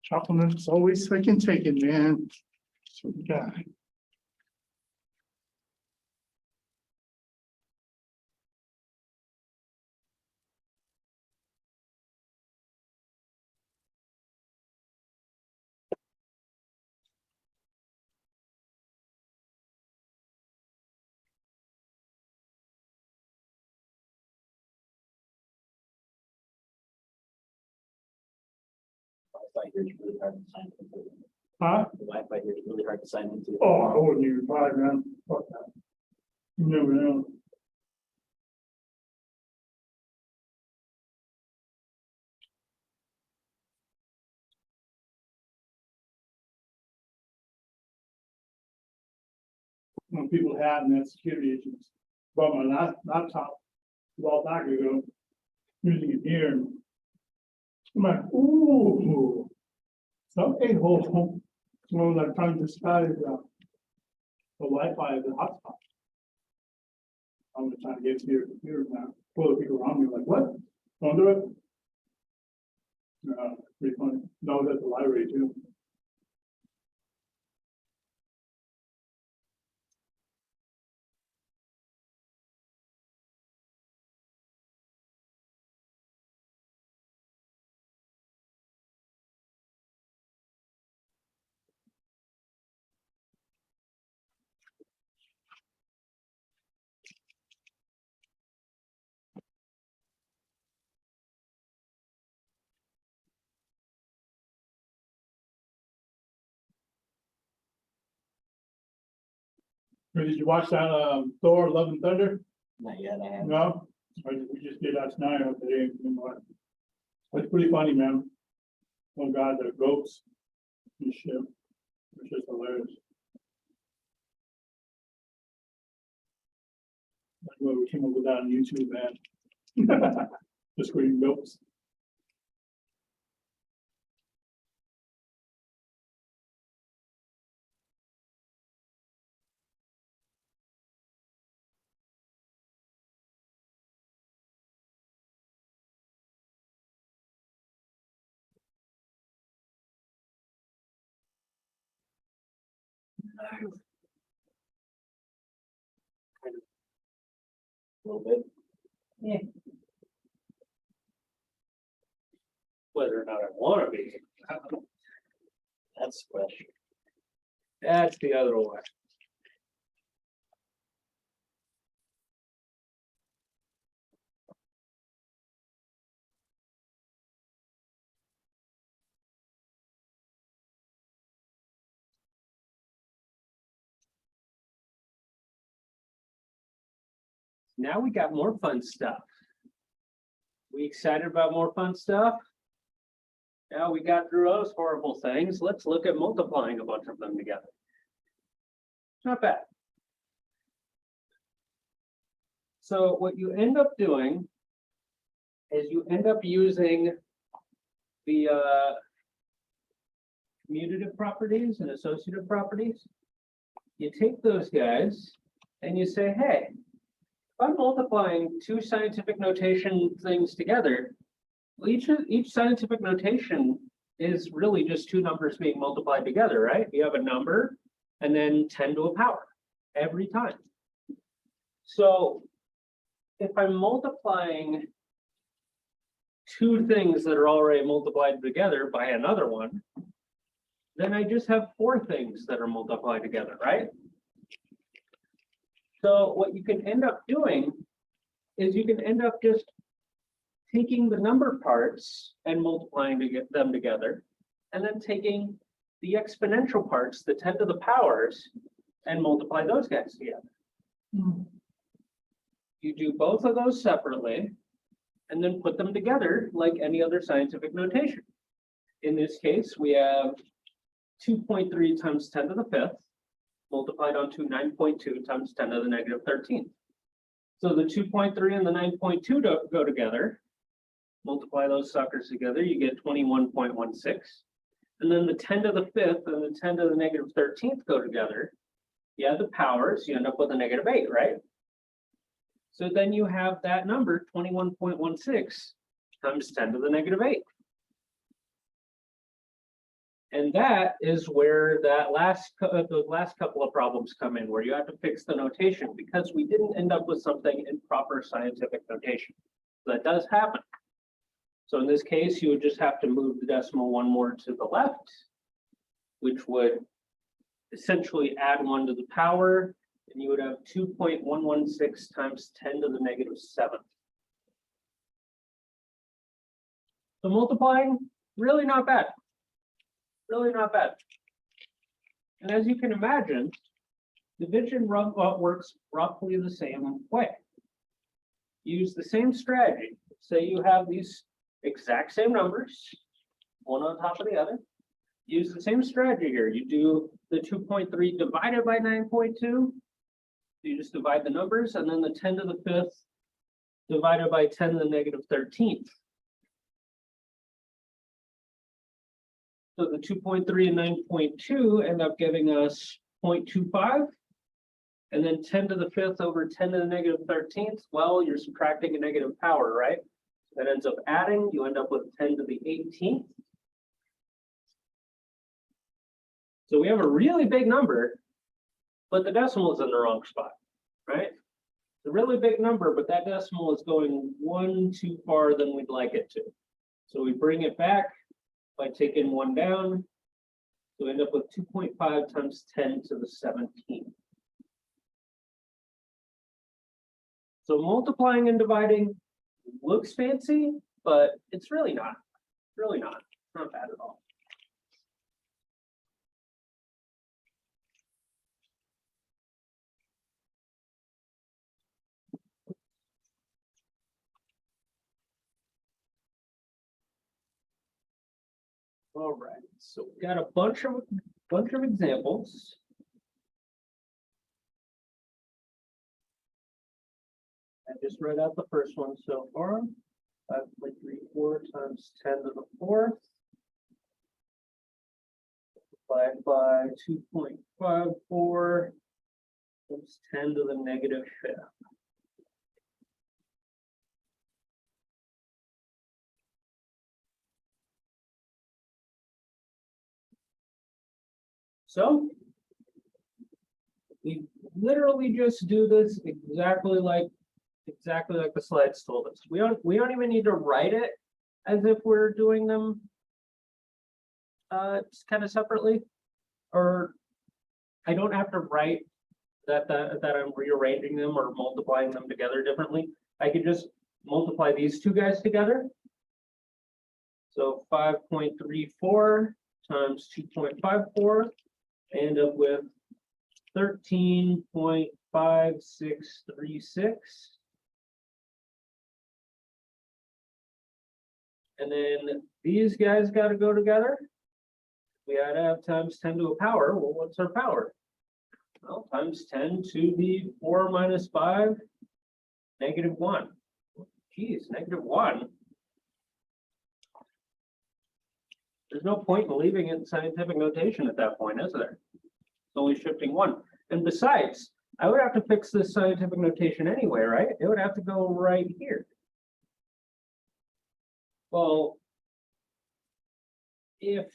Compliments always second taken, man. So we got. Wi-Fi here is really hard to sign into. Huh? The Wi-Fi here is really hard to sign into. Oh, I wouldn't even try, man. Fuck that. You never know. When people had and that security issues. Bought my last laptop a while back ago, using it here. And I'm like, ooh. Some a-hole. Someone was like trying to disguise the Wi-Fi of the hotspot. I'm just trying to get to your computer now. All the people around me are like, what? Don't do it. Pretty funny. No, that's the library too. Or did you watch that Thor Love and Thunder? Not yet, I haven't. No? We just did last night or today. You know what? It's pretty funny, man. Oh God, the goats and shit. It's just hilarious. Like what we came up with that on YouTube, man. The screen goats. A little bit. Whether or not I want to be, That's the question. that's the other one. Now we got more fun stuff. We excited about more fun stuff? Now we got through those horrible things. Let's look at multiplying a bunch of them together. Not bad. So what you end up doing is you end up using the commutative properties and associative properties. You take those guys and you say, hey, if I'm multiplying two scientific notation things together, well, each scientific notation is really just two numbers being multiplied together, right? You have a number and then 10 to a power every time. So if I'm multiplying two things that are already multiplied together by another one, then I just have four things that are multiplied together, right? So what you can end up doing is you can end up just taking the number parts and multiplying to get them together, and then taking the exponential parts, the 10 to the powers, and multiply those guys together. You do both of those separately, and then put them together like any other scientific notation. In this case, we have 2.3 times 10 to the 5th, multiplied onto 9.2 times 10 to the negative 13th. So the 2.3 and the 9.2 go together. Multiply those suckers together, you get 21.16. And then the 10 to the 5th and the 10 to the negative 13th go together. You add the powers, you end up with a negative 8, right? So then you have that number, 21.16 times 10 to the negative 8. And that is where that those last couple of problems come in, where you have to fix the notation because we didn't end up with something in proper scientific notation. That does happen. So in this case, you would just have to move the decimal one more to the left, which would essentially add 1 to the power, and you would have 2.116 times 10 to the negative 7. So multiplying, really not bad. Really not bad. And as you can imagine, division works roughly the same way. Use the same strategy. Say you have these exact same numbers, one on top of the other. Use the same strategy here. You do the 2.3 divided by 9.2. You just divide the numbers, and then the 10 to the 5th divided by 10 to the negative 13th. So the 2.3 and 9.2 end up giving us 0.25. And then 10 to the 5th over 10 to the negative 13th. Well, you're subtracting a negative power, right? That ends up adding, you end up with 10 to the 18th. So we have a really big number, but the decimal is in the wrong spot, right? It's a really big number, but that decimal is going 1 too far than we'd like it to. So we bring it back by taking 1 down. So we end up with 2.5 times 10 to the 17th. So multiplying and dividing looks fancy, but it's really not. Really not. It's not bad at all. All right, so we got a bunch of examples. I just read out the first one so far. 5.34 times 10 to the 4th. Multiplied by 2.54 times 10 to the negative 5th. So we literally just do this exactly like the slides told us. We don't even need to write it as if we're doing them just kind of separately, or I don't have to write that I'm rearranging them or multiplying them together differently. I could just multiply these two guys together. So 5.34 times 2.54, I end up with 13.5636. And then these guys got to go together. We had to have times 10 to a power. Well, what's our power? Well, times 10 to the 4 minus 5, negative 1. Geez, negative 1. There's no point in leaving it in scientific notation at that point, is there? It's only shifting 1. And besides, I would have to fix this scientific notation anyway, right? It would have to go right here. Well, if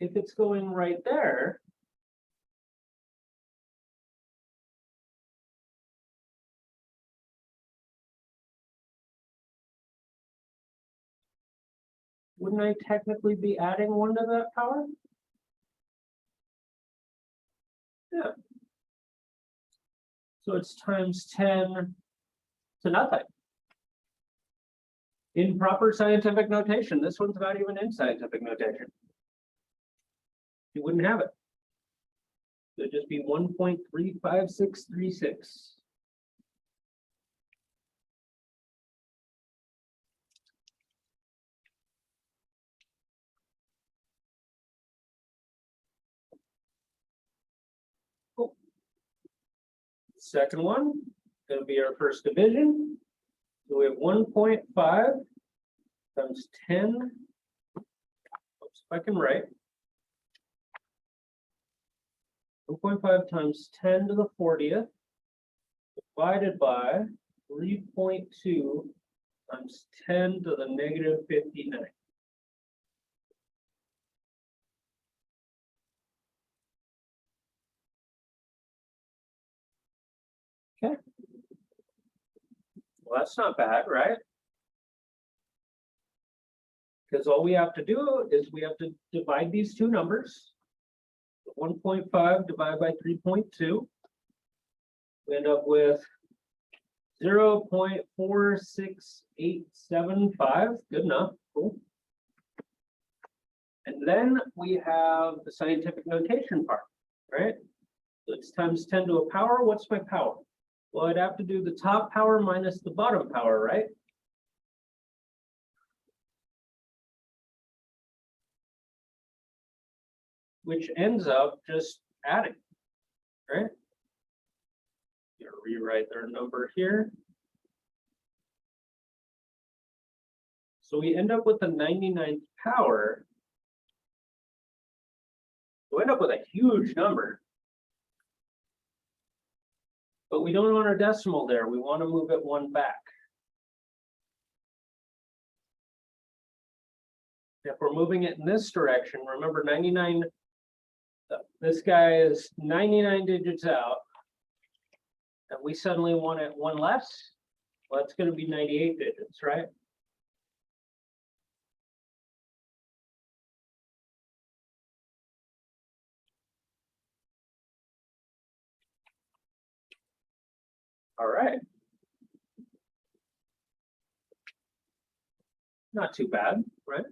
it's going right there, wouldn't I technically be adding 1 to that power? Yeah. So it's times 10 to nothing. In proper scientific notation. This one's not even in scientific notation. You wouldn't have it. It'd just be 1.35636. Cool. Second one, going to be our first division. So we have 1.5 times 10. Oops, if I can write. 1.5 times 10 to the 40th divided by 3.2 times 10 to the negative 59. Well, that's not bad, right? Because all we have to do is we have to divide these two numbers. 1.5 divided by 3.2. We end up with 0.46875. Good enough. Cool. And then we have the scientific notation part, right? So it's times 10 to a power. What's my power? Well, I'd have to do the top power minus the bottom power, right? Which ends up just adding, right? Gonna rewrite their number here. So we end up with the 99th power. We end up with a huge number. But we don't want our decimal there. We want to move it one back. If we're moving it in this direction, remember 99, this guy is 99 digits out. And we suddenly want it one less. Well, it's going to be 98 digits, right? All right. Not too bad, right?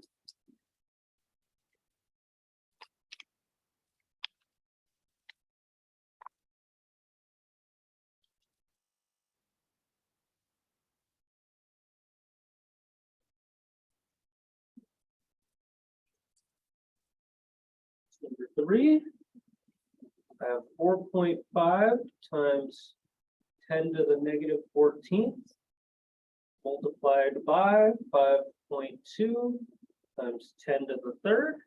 Number 3, I have 4.5 times 10 to the negative 14th multiplied by 5.2 times 10 to the third.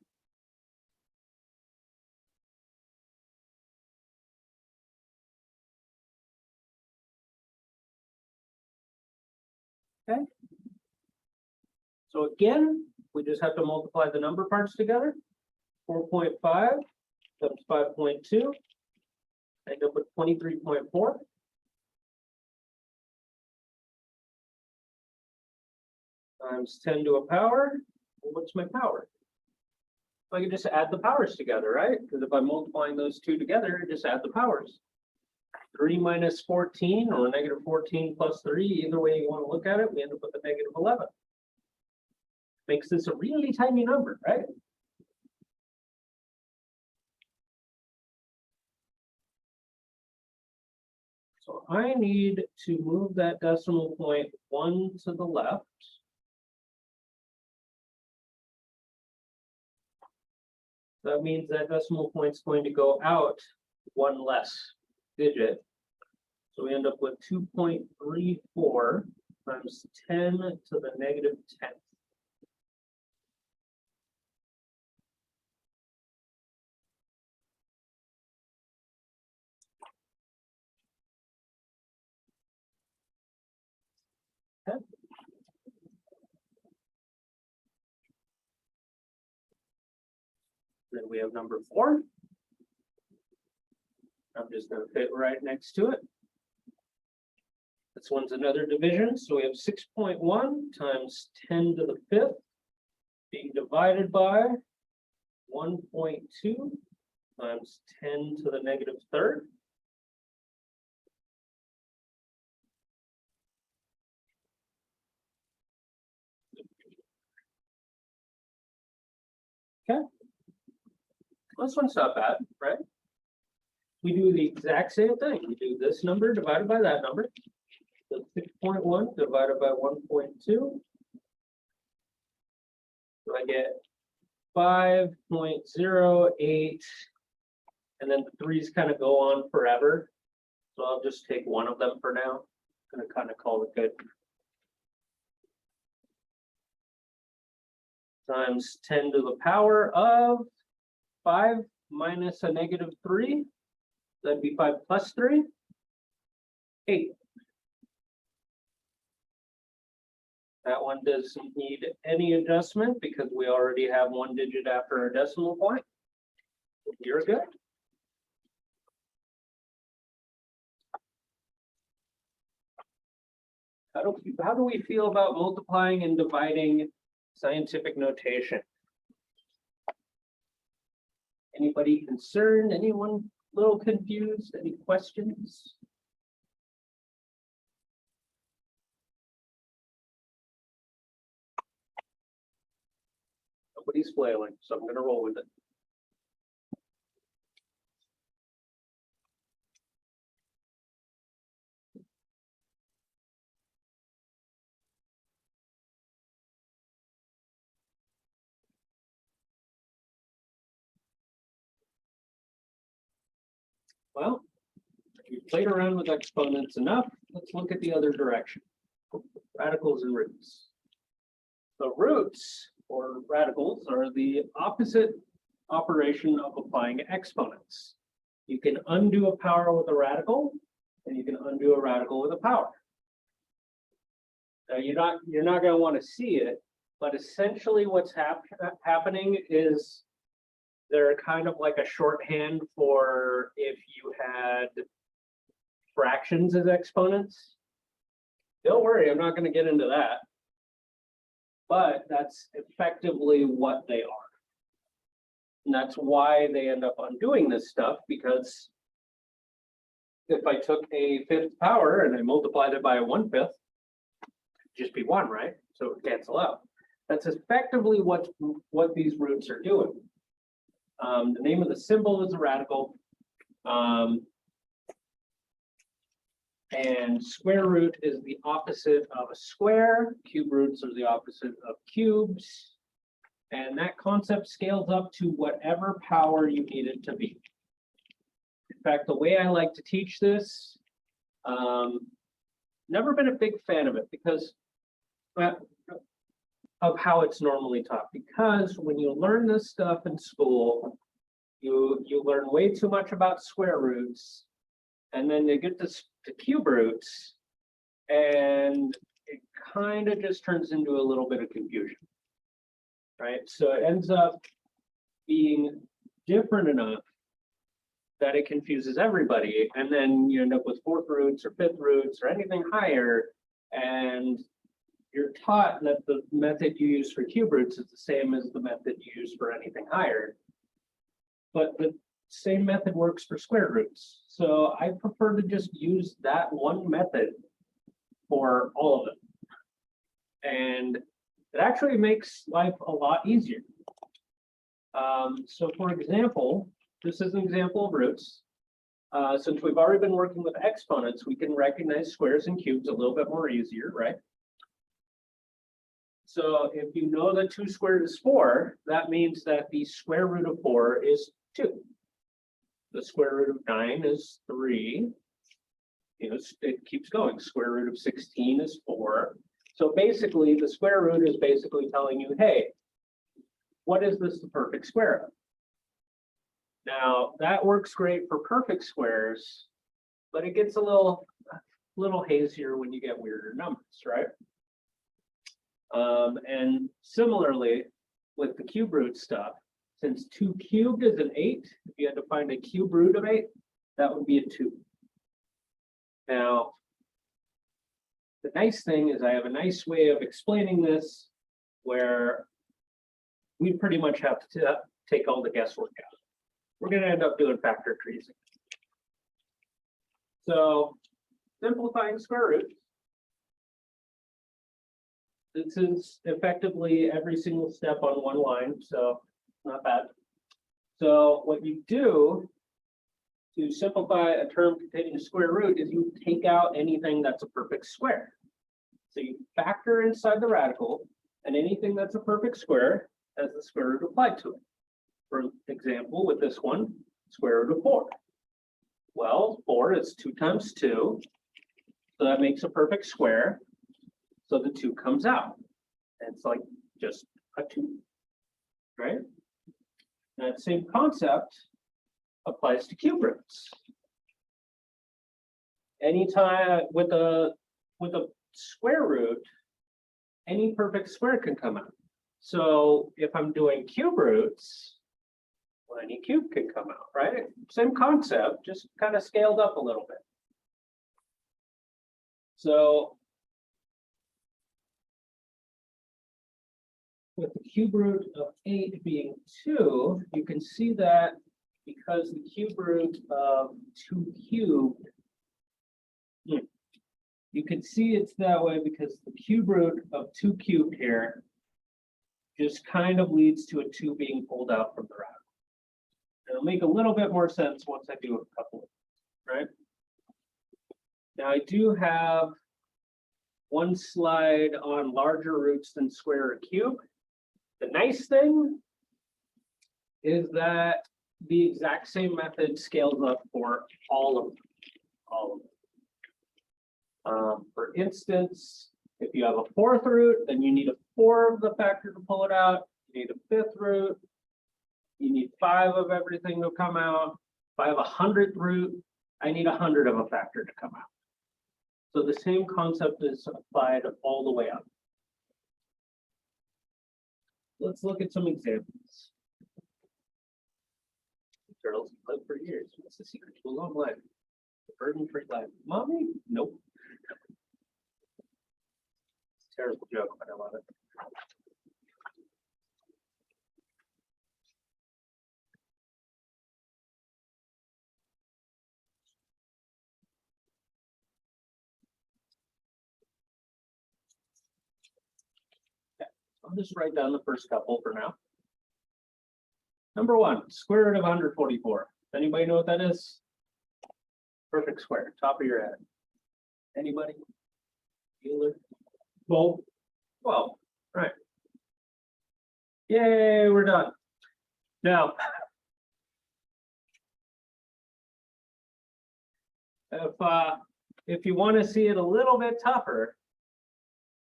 Okay. So again, we just have to multiply the number parts together. 4.5 times 5.2. I end up with 23.4. Times 10 to a power. Well, what's my power? I can just add the powers together, right? Because if I'm multiplying those two together, I just add the powers. 3 minus 14 or negative 14 plus 3, either way you want to look at it, we end up with a negative 11. Makes this a really tiny number, right? So I need to move that decimal point 1 to the left. That means that decimal point is going to go out one less digit. So we end up with 2.34 times 10 to the negative 10th. Okay. Then we have number 4. I'm just going to fit right next to it. This one's another division. So we have 6.1 times 10 to the 5th being divided by 1.2 times 10 to the negative 3rd. Okay. This one's not bad, right? We do the exact same thing. We do this number divided by that number. So 6.1 divided by 1.2. So I get 5.08. And then the 3's kind of go on forever. So I'll just take one of them for now. I'm going to kind of call it good. Times 10 to the power of 5 minus a negative 3. That'd be 5 plus 3. 8. That one doesn't need any adjustment because we already have one digit after our decimal point. You're good. How do we feel about multiplying and dividing scientific notation? Anybody concerned? Anyone a little confused? Any questions? Nobody's flailing, so I'm gonna roll with it. Well, we've played around with exponents enough. Let's look at the other direction. Radicals and roots. The roots or radicals are the opposite operation of applying exponents. You can undo a power with a radical, and you can undo a radical with a power. Now you're not going to want to see it, but essentially what's happening is they're kind of like a shorthand for if you had fractions as exponents. Don't worry, I'm not going to get into that. But that's effectively what they are. And that's why they end up undoing this stuff, because if I took a fifth power and I multiplied it by a 1/5, it'd just be 1, right? So it would cancel out. That's effectively what these roots are doing. The name of the symbol is a radical. And square root is the opposite of a square. Cube roots are the opposite of cubes. And that concept scales up to whatever power you need it to be. In fact, the way I like to teach this, never been a big fan of it because of how it's normally taught. Because when you learn this stuff in school, you learn way too much about square roots, and then they get to cube roots, and it kind of just turns into a little bit of confusion, right? So it ends up being different enough that it confuses everybody, and then you end up with fourth roots or fifth roots or anything higher, and you're taught that the method you use for cube roots is the same as the method you use for anything higher. But the same method works for square roots. So I prefer to just use that one method for all of them. And it actually makes life a lot easier. So for example, this is an example of roots. Since we've already been working with exponents, we can recognize squares and cubes a little bit more easier, right? So if you know that 2 squared is 4, that means that the square root of 4 is 2. The square root of 9 is 3. You know, it keeps going. Square root of 16 is 4. So basically, the square root is basically telling you, hey, what is this the perfect square of? Now, that works great for perfect squares, but it gets a little hazier when you get weirder numbers, right? And similarly, with the cube root stuff, since 2 cubed is an 8, if you had to find a cube root of 8, that would be a 2. Now, the nice thing is I have a nice way of explaining this where we pretty much have to take all the guesswork out. We're going to end up doing factor trees. So, simplifying square roots. This is effectively every single step on one line, so not bad. So what you do to simplify a term containing a square root is you take out anything that's a perfect square. So you factor inside the radical, and anything that's a perfect square has the square root applied to it. For example, with this one, square root of 4. Well, 4 is 2 times 2, so that makes a perfect square. So the 2 comes out. And it's like just a 2, right? That same concept applies to cube roots. Anytime with a square root, any perfect square can come out. So if I'm doing cube roots, well, any cube can come out, right? Same concept, just kind of scaled up a little bit. So with the cube root of 8 being 2, you can see that because the cube root of 2 cubed, you can see it's that way because the cube root of 2 cubed here just kind of leads to a 2 being pulled out from the radical. It'll make a little bit more sense once I do a couple of, right? Now I do have one slide on larger roots than square or cube. The nice thing is that the exact same method scales up for all of them. For instance, if you have a 4th root, then you need a 4 of the factor to pull it out. You need a 5th root. You need 5 of everything to come out. If I have a 100th root, I need 100 of a factor to come out. So the same concept is applied all the way up. Let's look at some examples. Turtles live for years. What's the secret to a long life? The burden-free life. Mommy? Nope. It's a terrible joke, but I love it. I'll just write down the first couple for now. Number 1, square root of 144. Anybody know what that is? Perfect square, top of your head. Anybody? Bueller? 12. 12, right. Yay, we're done. Now, if you want to see it a little bit tougher,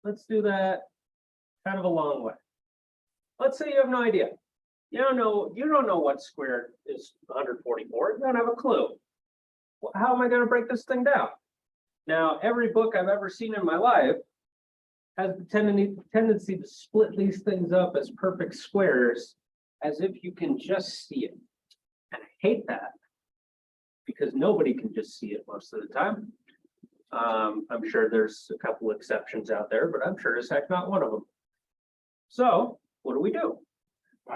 let's do that kind of a long way. Let's say you have no idea. You don't know what square is 144. You don't have a clue. Well, how am I going to break this thing down? Now, every book I've ever seen in my life has the tendency to split these things up as perfect squares as if you can just see it. And I hate that because nobody can just see it most of the time. I'm sure there's a couple exceptions out there, but I'm sure as heck not one of them. So what do?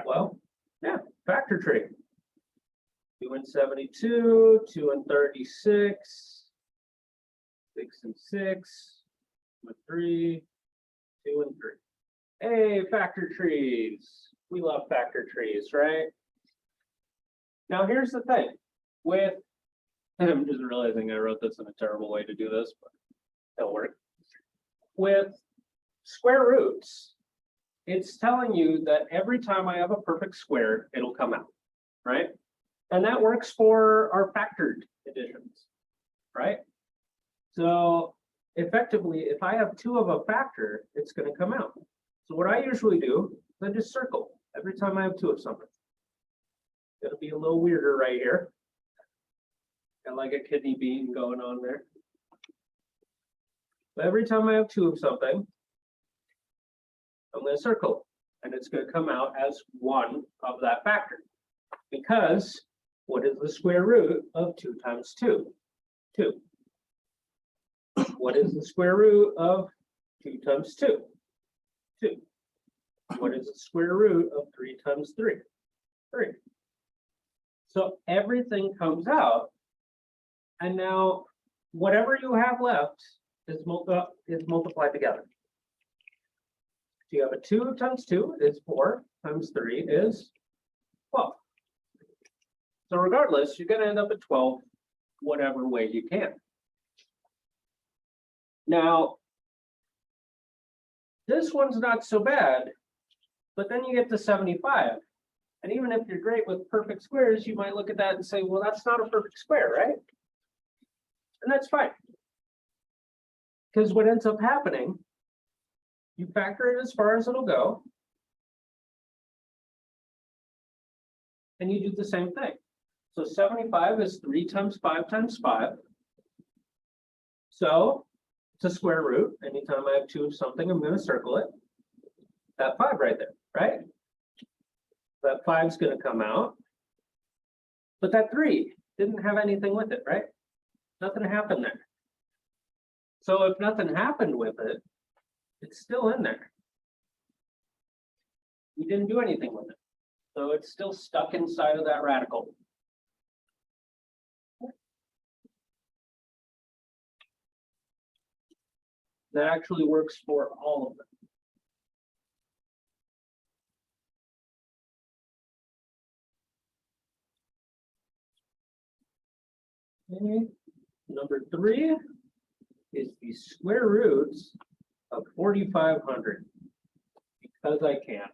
Well, yeah, factor tree. 2 and 72, 2 and 36, 6 and 6, 2 and 3, 2 and 3. Hey, factor trees. We love factor trees, right? Now here's the thing. I'm just realizing I wrote this in a terrible way to do this, but it'll work. With square roots, it's telling you that every time I have a perfect square, it'll come out, right? And that works for our factored additions, right? So effectively, if I have 2 of a factor, it's going to come out. So what I usually do is I just circle every time I have 2 of something. It'll be a little weirder right here. Got like a kidney bean going on there. But every time I have 2 of something, I'm going to circle, and it's going to come out as 1 of that factor. Because what is the square root of 2 times 2? 2. What is the square root of 2 times 2? 2. What is the square root of 3 times 3? 3. So everything comes out, and now whatever you have left is multiplied together. So you have a 2 times 2 is 4 times 3 is 12. So regardless, you're going to end up at 12 whatever way you can. Now, this one's not so bad, but then you get to 75. And even if you're great with perfect squares, you might look at that and say, well, that's not a perfect square, right? And that's fine. Because what ends up happening, you factor it as far as it'll go, and you do the same thing. So 75 is 3 times 5 times 5. So it's a square root. Anytime I have 2 of something, I'm going to circle it. That 5 right there, right? That 5 is going to come out. But that 3 didn't have anything with it, right? Nothing happened there. So if nothing happened with it, it's still in there. we didn't do anything with it. So it's still stuck inside of that radical. That actually works for all of them. Okay. Number 3 is the square roots of 4,500 because I can.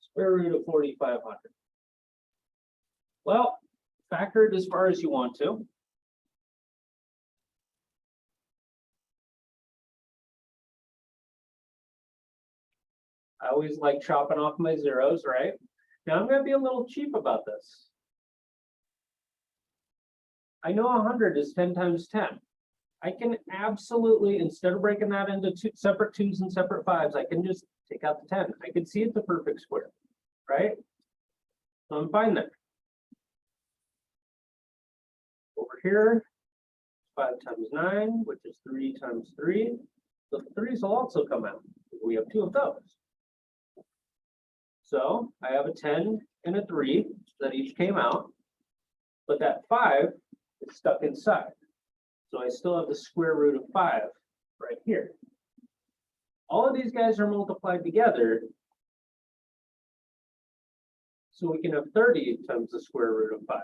Square root of 4,500. Well, factor it as far as you want to. I always like chopping off my zeros, right? Now I'm going to be a little cheap about this. I know 100 is 10 times 10. I can absolutely, instead of breaking that into two separate 2s and separate 5s, I can just take out the 10. I can see it's a perfect square, right? So I'm fine there. Over here, 5 times 9, which is 3 times 3. The 3s will also come out. We have 2 of those. So I have a 10 and a 3 that each came out, but that 5 is stuck inside. So I still have the square root of 5 right here. All of these guys are multiplied together. So we can have 30 times the square root of 5.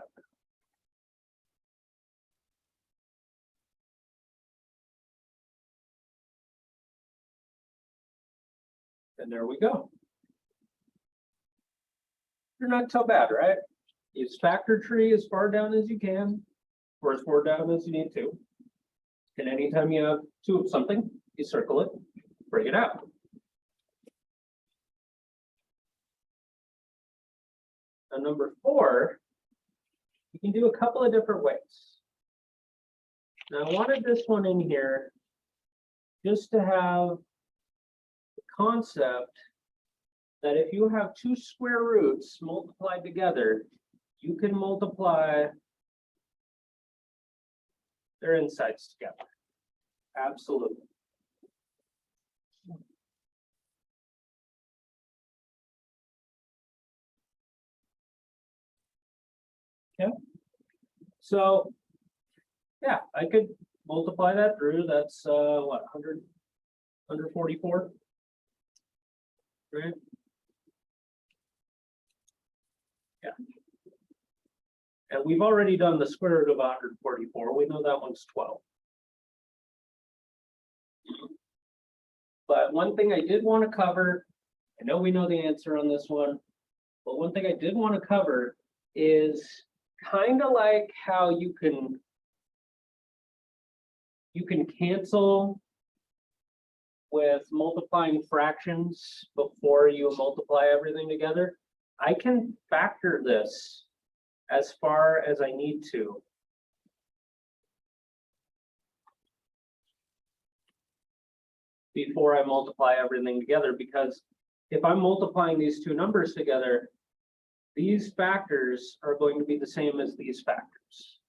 And there we go. You're not so bad, right? Use factor tree as far down as you can, or as far down as you need to. And anytime you have 2 of something, you circle it, bring it out. And number 4, you can do a couple of different ways. Now I wanted this one in here just to have the concept that if you have 2 square roots multiplied together, you can multiply their insides together. Absolutely. Okay. So, yeah, I could multiply that through. That's what, 144, right? Yeah. And we've already done the square root of 144. We know that one's 12. But one thing I did want to cover, I know we know the answer on this one, but one thing I did want to cover is kind of like how you can cancel with multiplying fractions before you multiply everything together. I can factor this as far as I need to. Before I multiply everything together, because if I'm multiplying these 2 numbers together, these factors are going to be the same as these factors.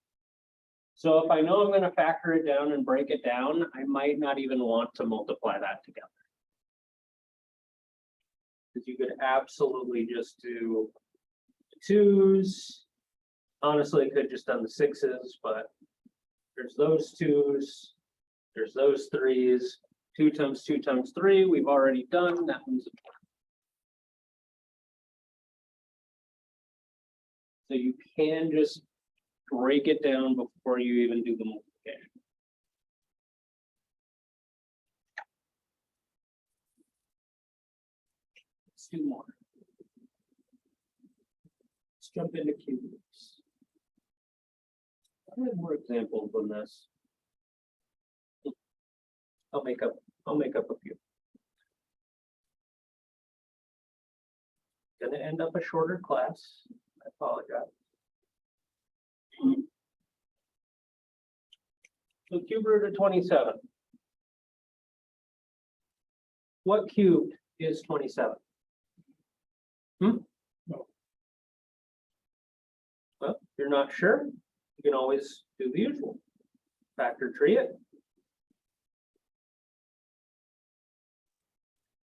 So if I know I'm going to factor it down and break it down, I might not even want to multiply that together. Because you could absolutely just do the 2s. Honestly, I could just done the 6s, but there's those 2s, there's those 3s. 2 times 2 times 3, we've already done. That one's a 4. So you can just break it down before you even do the multiplication. Let's do more. Let's jump into cube roots. I have more examples on this. I'll make up a few. Gonna end up a shorter class. I apologize. So cube root of 27. What cubed is 27? No. Well, if you're not sure, you can always do the usual. Factor tree it.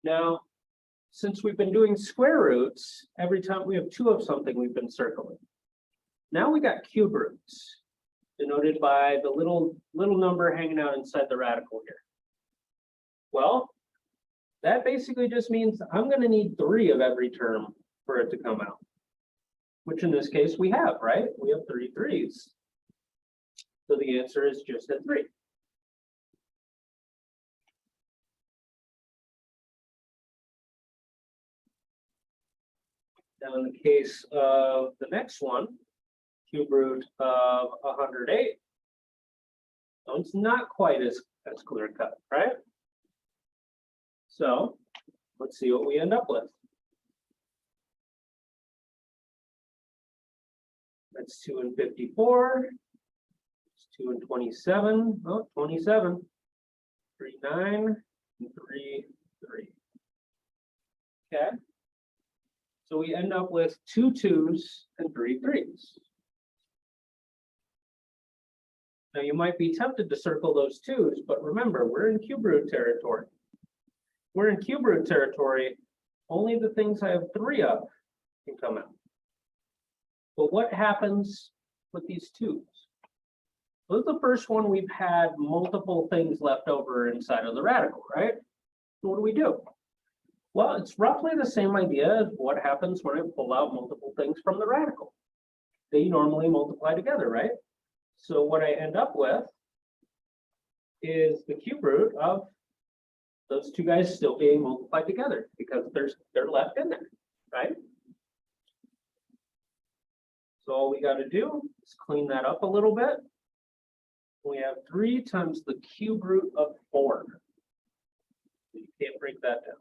Now, since we've been doing square roots, every time we have two of something, we've been circling. Now we got cube roots, denoted by the little number hanging out inside the radical here. Well, that basically just means I'm going to need 3 of every term for it to come out, which in this case we have, right? We have 3 3s. So the answer is just a 3. Now in the case of the next one, cube root of 108, so it's not quite as clear cut, right? So let's see what we end up with. That's 2 and 54. It's 2 and 27. Oh, 27. 3, 9, and 3, 3. Okay. So we end up with 2 2s and 3 3s. Now you might be tempted to circle those 2s, but remember, we're in cube root territory. We're in cube root territory, only the things I have 3 of can come out. But what happens with these 2s? This is the first one we've had multiple things left over inside of the radical, right? So what do we do? Well, it's roughly the same idea as what happens when I pull out multiple things from the radical. They normally multiply together, right? So what I end up with is the cube root of those 2 guys still being multiplied together because they're left in there, right? So all we got to do is clean that up a little bit. We have 3 times the cube root of 4. You can't break that down.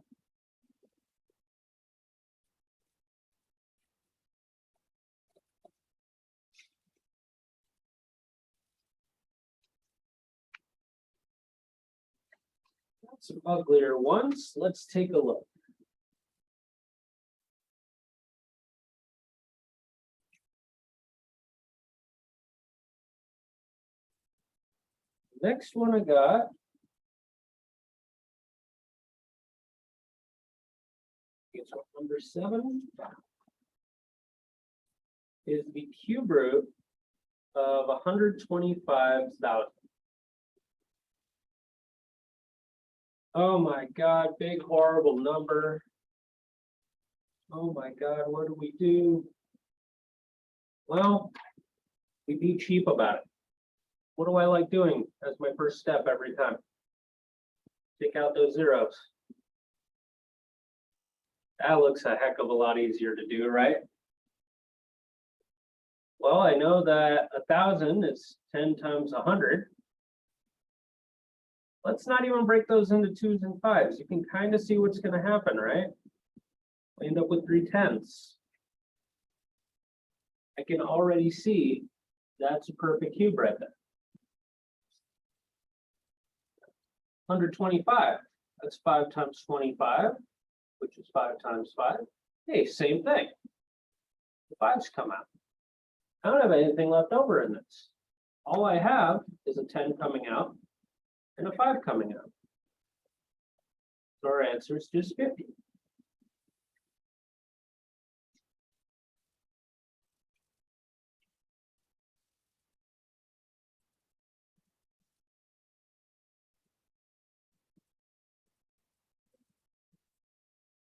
Some uglier ones. Let's take a look. Next one I got is number 7 is the cube root of 125,000. Oh my God, big horrible number. Oh my God, what do we do? Well, we be cheap about it. What do I like doing as my first step every time? Take out those zeros. That looks a heck of a lot easier to do, right? Well, I know that 1,000 is 10 times 100. Let's not even break those into 2s and 5s. You can kind of see what's going to happen, right? We end up with 3/10. I can already see that's a perfect cube right there. 125, that's 5 times 25, which is 5 times 5. Hey, same thing. The 5s come out. I don't have anything left over in this. All I have is a 10 coming out and a 5 coming out. So our answer is just 50.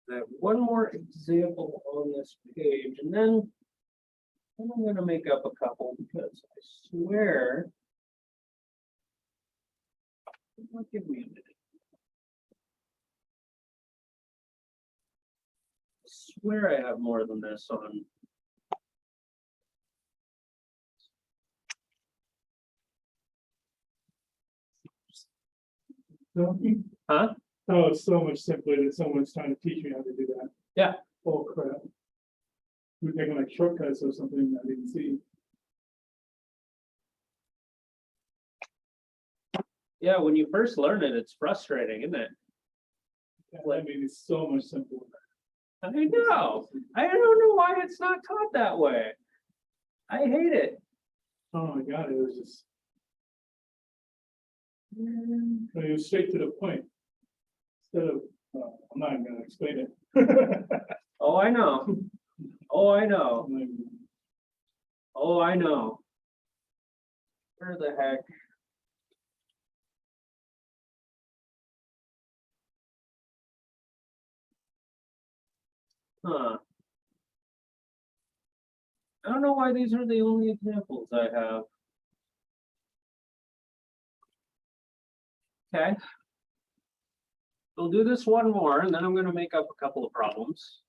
I have one more example on this page, and then I'm going to make up a couple because I swear. Give me a minute. I swear I have more than this on. Huh? Oh, it's so much simpler that someone's trying to teach me how to do that. Yeah. Oh crap. We're taking like shortcuts or something I didn't see. Yeah, when you first learn it, it's frustrating, isn't it? I mean, it's so much simpler. I know. I don't know why it's not taught that way. I hate it. Oh my God, it was just. It was straight to the point. Instead of I'm not even gonna explain it. Oh, I know. Oh, I know. I'm not even- Oh, I know. Where the heck? Huh. I don't know why these are the only examples I have. Okay. We'll do this one more, and then I'm gonna make up a couple of problems.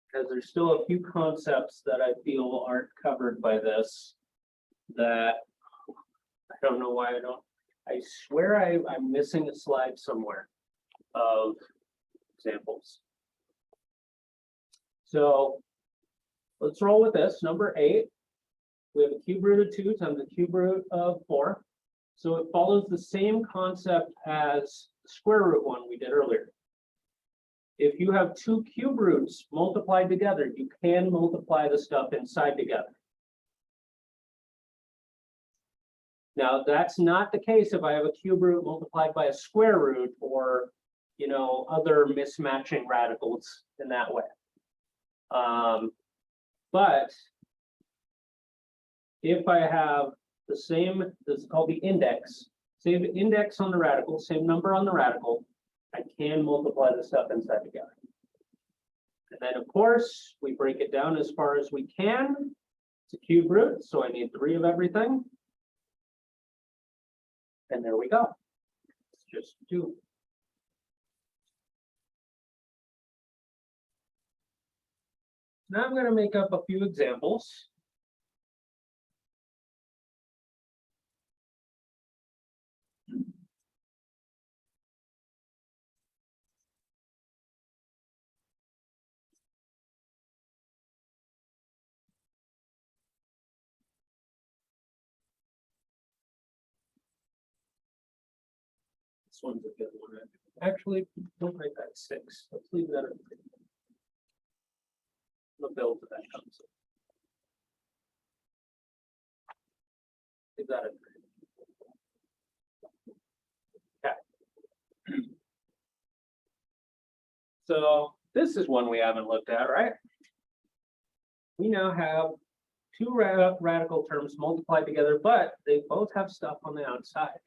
Because there's still a few concepts that I feel aren't covered by this, that I don't know why I don't, I swear I'm missing a slide somewhere of examples. So let's roll with this. Number 8, we have a cube root of 2 times the cube root of 4. So it follows the same concept as the square root one we did earlier. If you have 2 cube roots multiplied together, you can multiply the stuff inside together. Now, that's not the case if I have a cube root multiplied by a square root, or, you know, other mismatching radicals in that way. But if I have the same, this is called the index, same index on the radical, same number on the radical, I can multiply the stuff inside together. And then, of course, we break it down as far as we can. It's a cube root, so I need 3 of everything. And there we go. It's just 2. Now I'm going to make up a few examples. This one's a good one. Actually, don't write that 6. Let's leave that at 3. We'll build to that concept. Leave that at 3. Okay. So this is one we haven't looked at, right? We now have 2 radical terms multiplied together, but they both have stuff on the outside.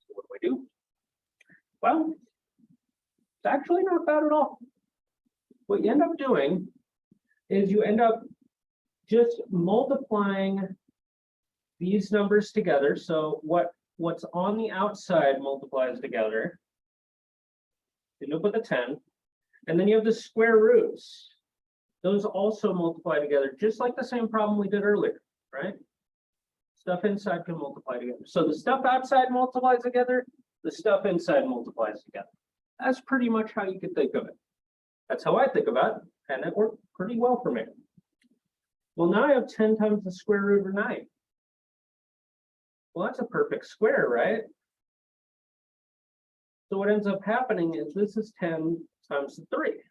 So what do? Well, it's actually not bad at all. What you end up doing is you end up just multiplying these numbers together. So what's on the outside multiplies together. You end up with a 10. And then you have the square roots. Those also multiply together, just like the same problem we did earlier, right? Stuff inside can multiply together. So the stuff outside multiplies together, the stuff inside multiplies together. That's pretty much how you could think of it. That's how I think about it, and it worked pretty well for me. Well, now I have 10 times the square root of 9. Well, that's a perfect square, right? So what ends up happening is this is 10 times 3.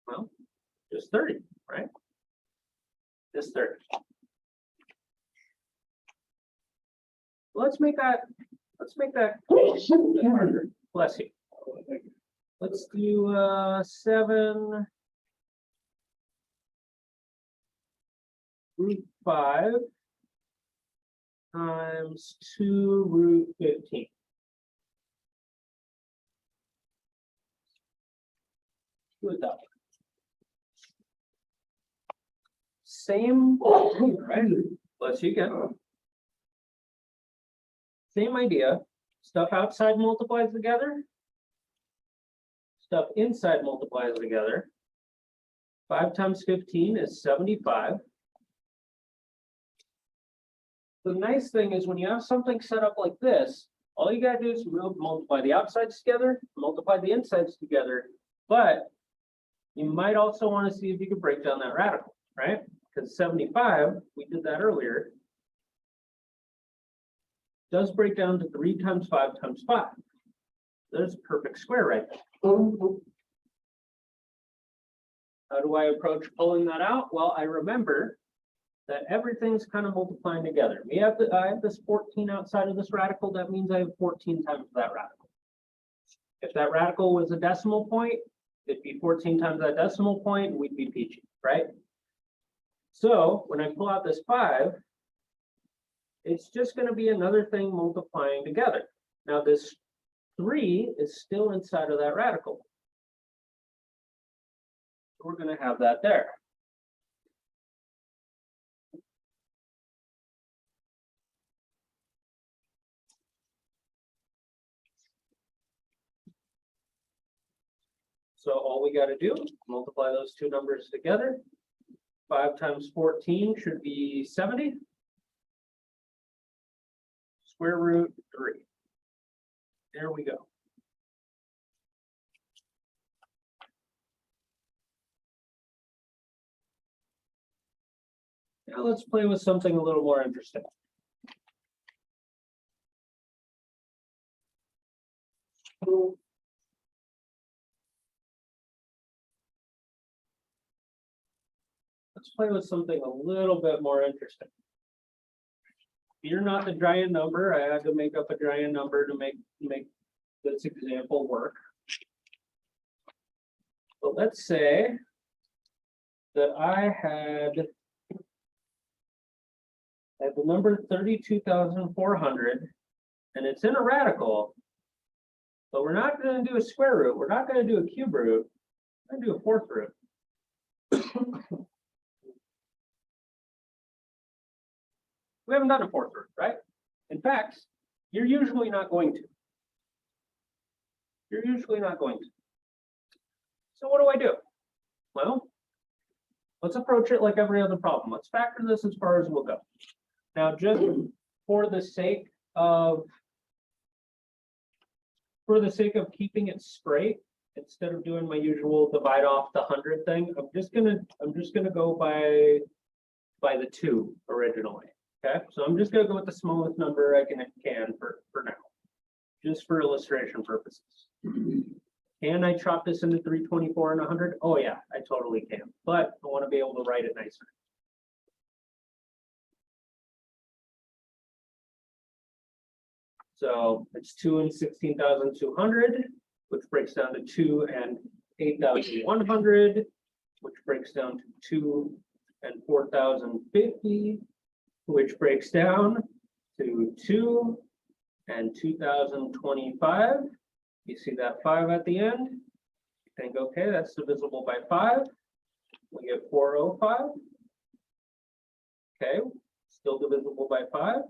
Well, just 30, right? Just 30. Let's make that harder. Bless you. Let's do 7 root 5 times 2 root 15. Do it that way. Same, right? Bless you again. Same idea. Stuff outside multiplies together. Stuff inside multiplies together. 5 times 15 is 75. The nice thing is when you have something set up like this, all you gotta do is multiply the outsides together, multiply the insides together, but you might also want to see if you can break down that radical, right? Because 75, we did that earlier, does break down to 3 times 5 times 5. There's a perfect square right there. How do I approach pulling that out? Well, I remember that everything's kind of multiplying together. I have this 14 outside of this radical, that means I have 14 times that radical. If that radical was a decimal point, it'd be 14 times that decimal point, we'd be peachy, right? So when I pull out this 5, it's just going to be another thing multiplying together. Now this 3 is still inside of that radical. We're going to have that there. So all we got to do, multiply those two numbers together. 5 times 14 should be 70. Square root 3. There we go. Now let's play with something a little more interesting. Let's play with something a little bit more interesting. You're not the giant number. I had to make up a giant number to make this example work. But let's say that I had the number 32,400, and it's in a radical, but we're not going to do a square root. We're not going to do a cube root. We're going to do a fourth root. We haven't done a fourth root, right? In fact, you're usually not going to. You're usually not going to. So what do? Well, let's approach it like every other problem. Let's factor this as far as we'll go. Now, just for the sake of keeping it straight, instead of doing my usual divide off the 100 thing, I'm just gonna go by the 2 originally. Okay, so I'm just gonna go with the smallest number I can for now, just for illustration purposes. Can I chop this into 324 and 100? Oh yeah, I totally can, but I want to be able to write it nicer. So it's 2 and 16,200, which breaks down to 2 and 8,100, which breaks down to 2 and 4,050, which breaks down to 2 and 2,025. You see that 5 at the end? You think, okay, that's divisible by 5. We get 405. Okay, still divisible by 5.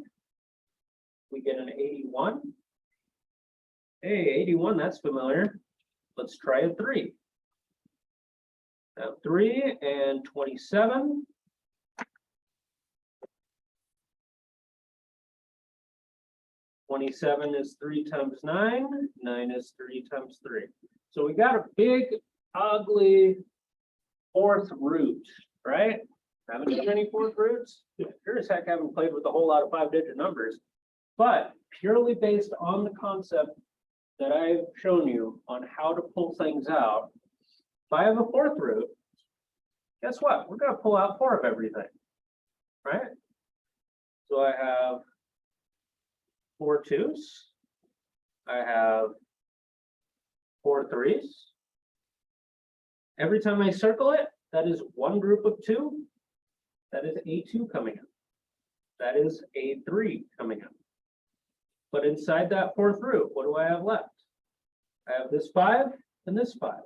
We get an 81. Hey, 81, that's familiar. Let's try a 3. Now 3 and 27. 27 is 3 times 9. 9 is 3 times 3. So we got a big, ugly fourth root, right? Haven't done any fourth roots? Sure as heck haven't played with a whole lot of 5-digit numbers. But purely based on the concept that I've shown you on how to pull things out, if I have a fourth root, guess what? We're going to pull out 4 of everything, right? So I have 4 2s. I have 4 3s. Every time I circle it, that is one group of 2. That is a 2 coming in. That is a 3 coming in. But inside that fourth root, what do I have left? I have this 5 and this 5.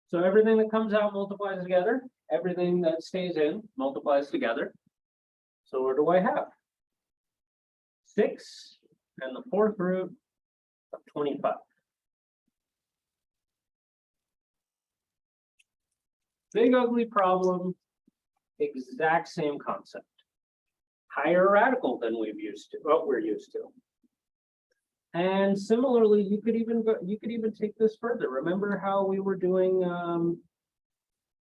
So everything that comes out multiplies together. Everything that stays in multiplies together. So what do I have? 6 and the fourth root of 25. Big ugly problem, exact same concept. Higher radical than we're used to. And similarly, you could even take this further. Remember how we were doing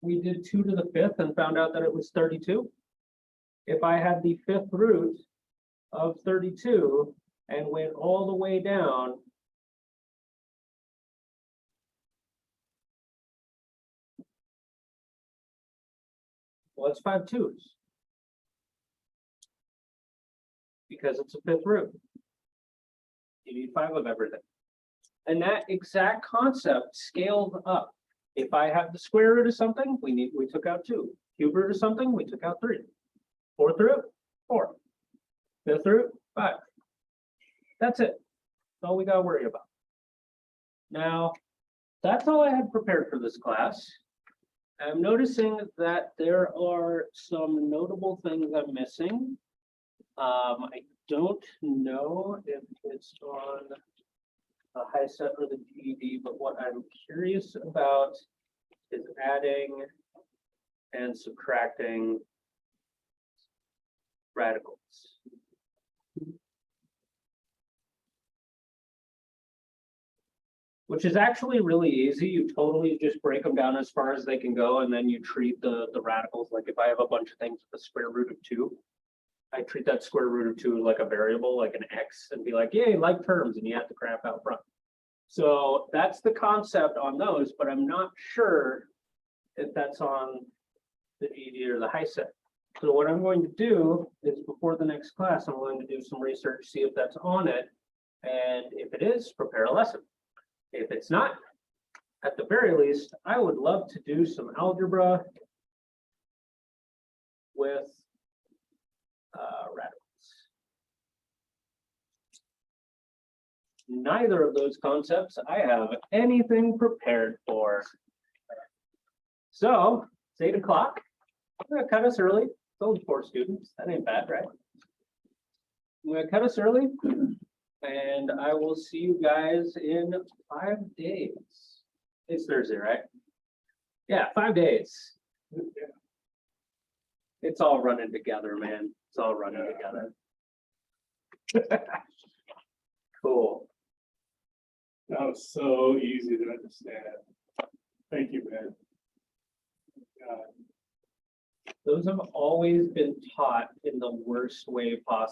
we did 2 to the 5th and found out that it was 32? If I had the 5th root of 32 and went all the way down Well, it's 5 twos. Because it's a fifth root. You need 5 of everything. And that exact concept scaled up. If I have the square root of something, we took out 2. Cube root of something, we took out 3. Fourth root, 4. Fifth root, 5. That's it. That's all we gotta worry about. Now, that's all I had prepared for this class. I'm noticing that there are some notable things I'm missing. I don't know if it's on the high set or the GED, but what I'm curious about is adding and subtracting radicals. Which is actually really easy. You totally just break them down as far as they can go, and then you treat the radicals. Like if I have a bunch of things with the square root of 2, I treat that square root of 2 like a variable, like an x, and be like, yay, like terms, and you have to crap out front. So that's the concept on those, but I'm not sure if that's on the GED or the high set. So what I'm going to do is before the next class, I'm going to do some research, see if that's on it. And if it is, prepare a lesson. If it's not, at the very least, I would love to do some algebra with radicals. Neither of those concepts I have anything prepared for. So it's 8 o'clock. I'm gonna cut us early. It's only 4 students. That ain't bad, right? I'm gonna cut us early. And I will see you guys in 5 days. It's Thursday, right? Yeah, 5 days. It's all running together, man. It's all running together. Cool. That was so easy to understand. Thank you, man. God. Those have always been taught in the worst way possible.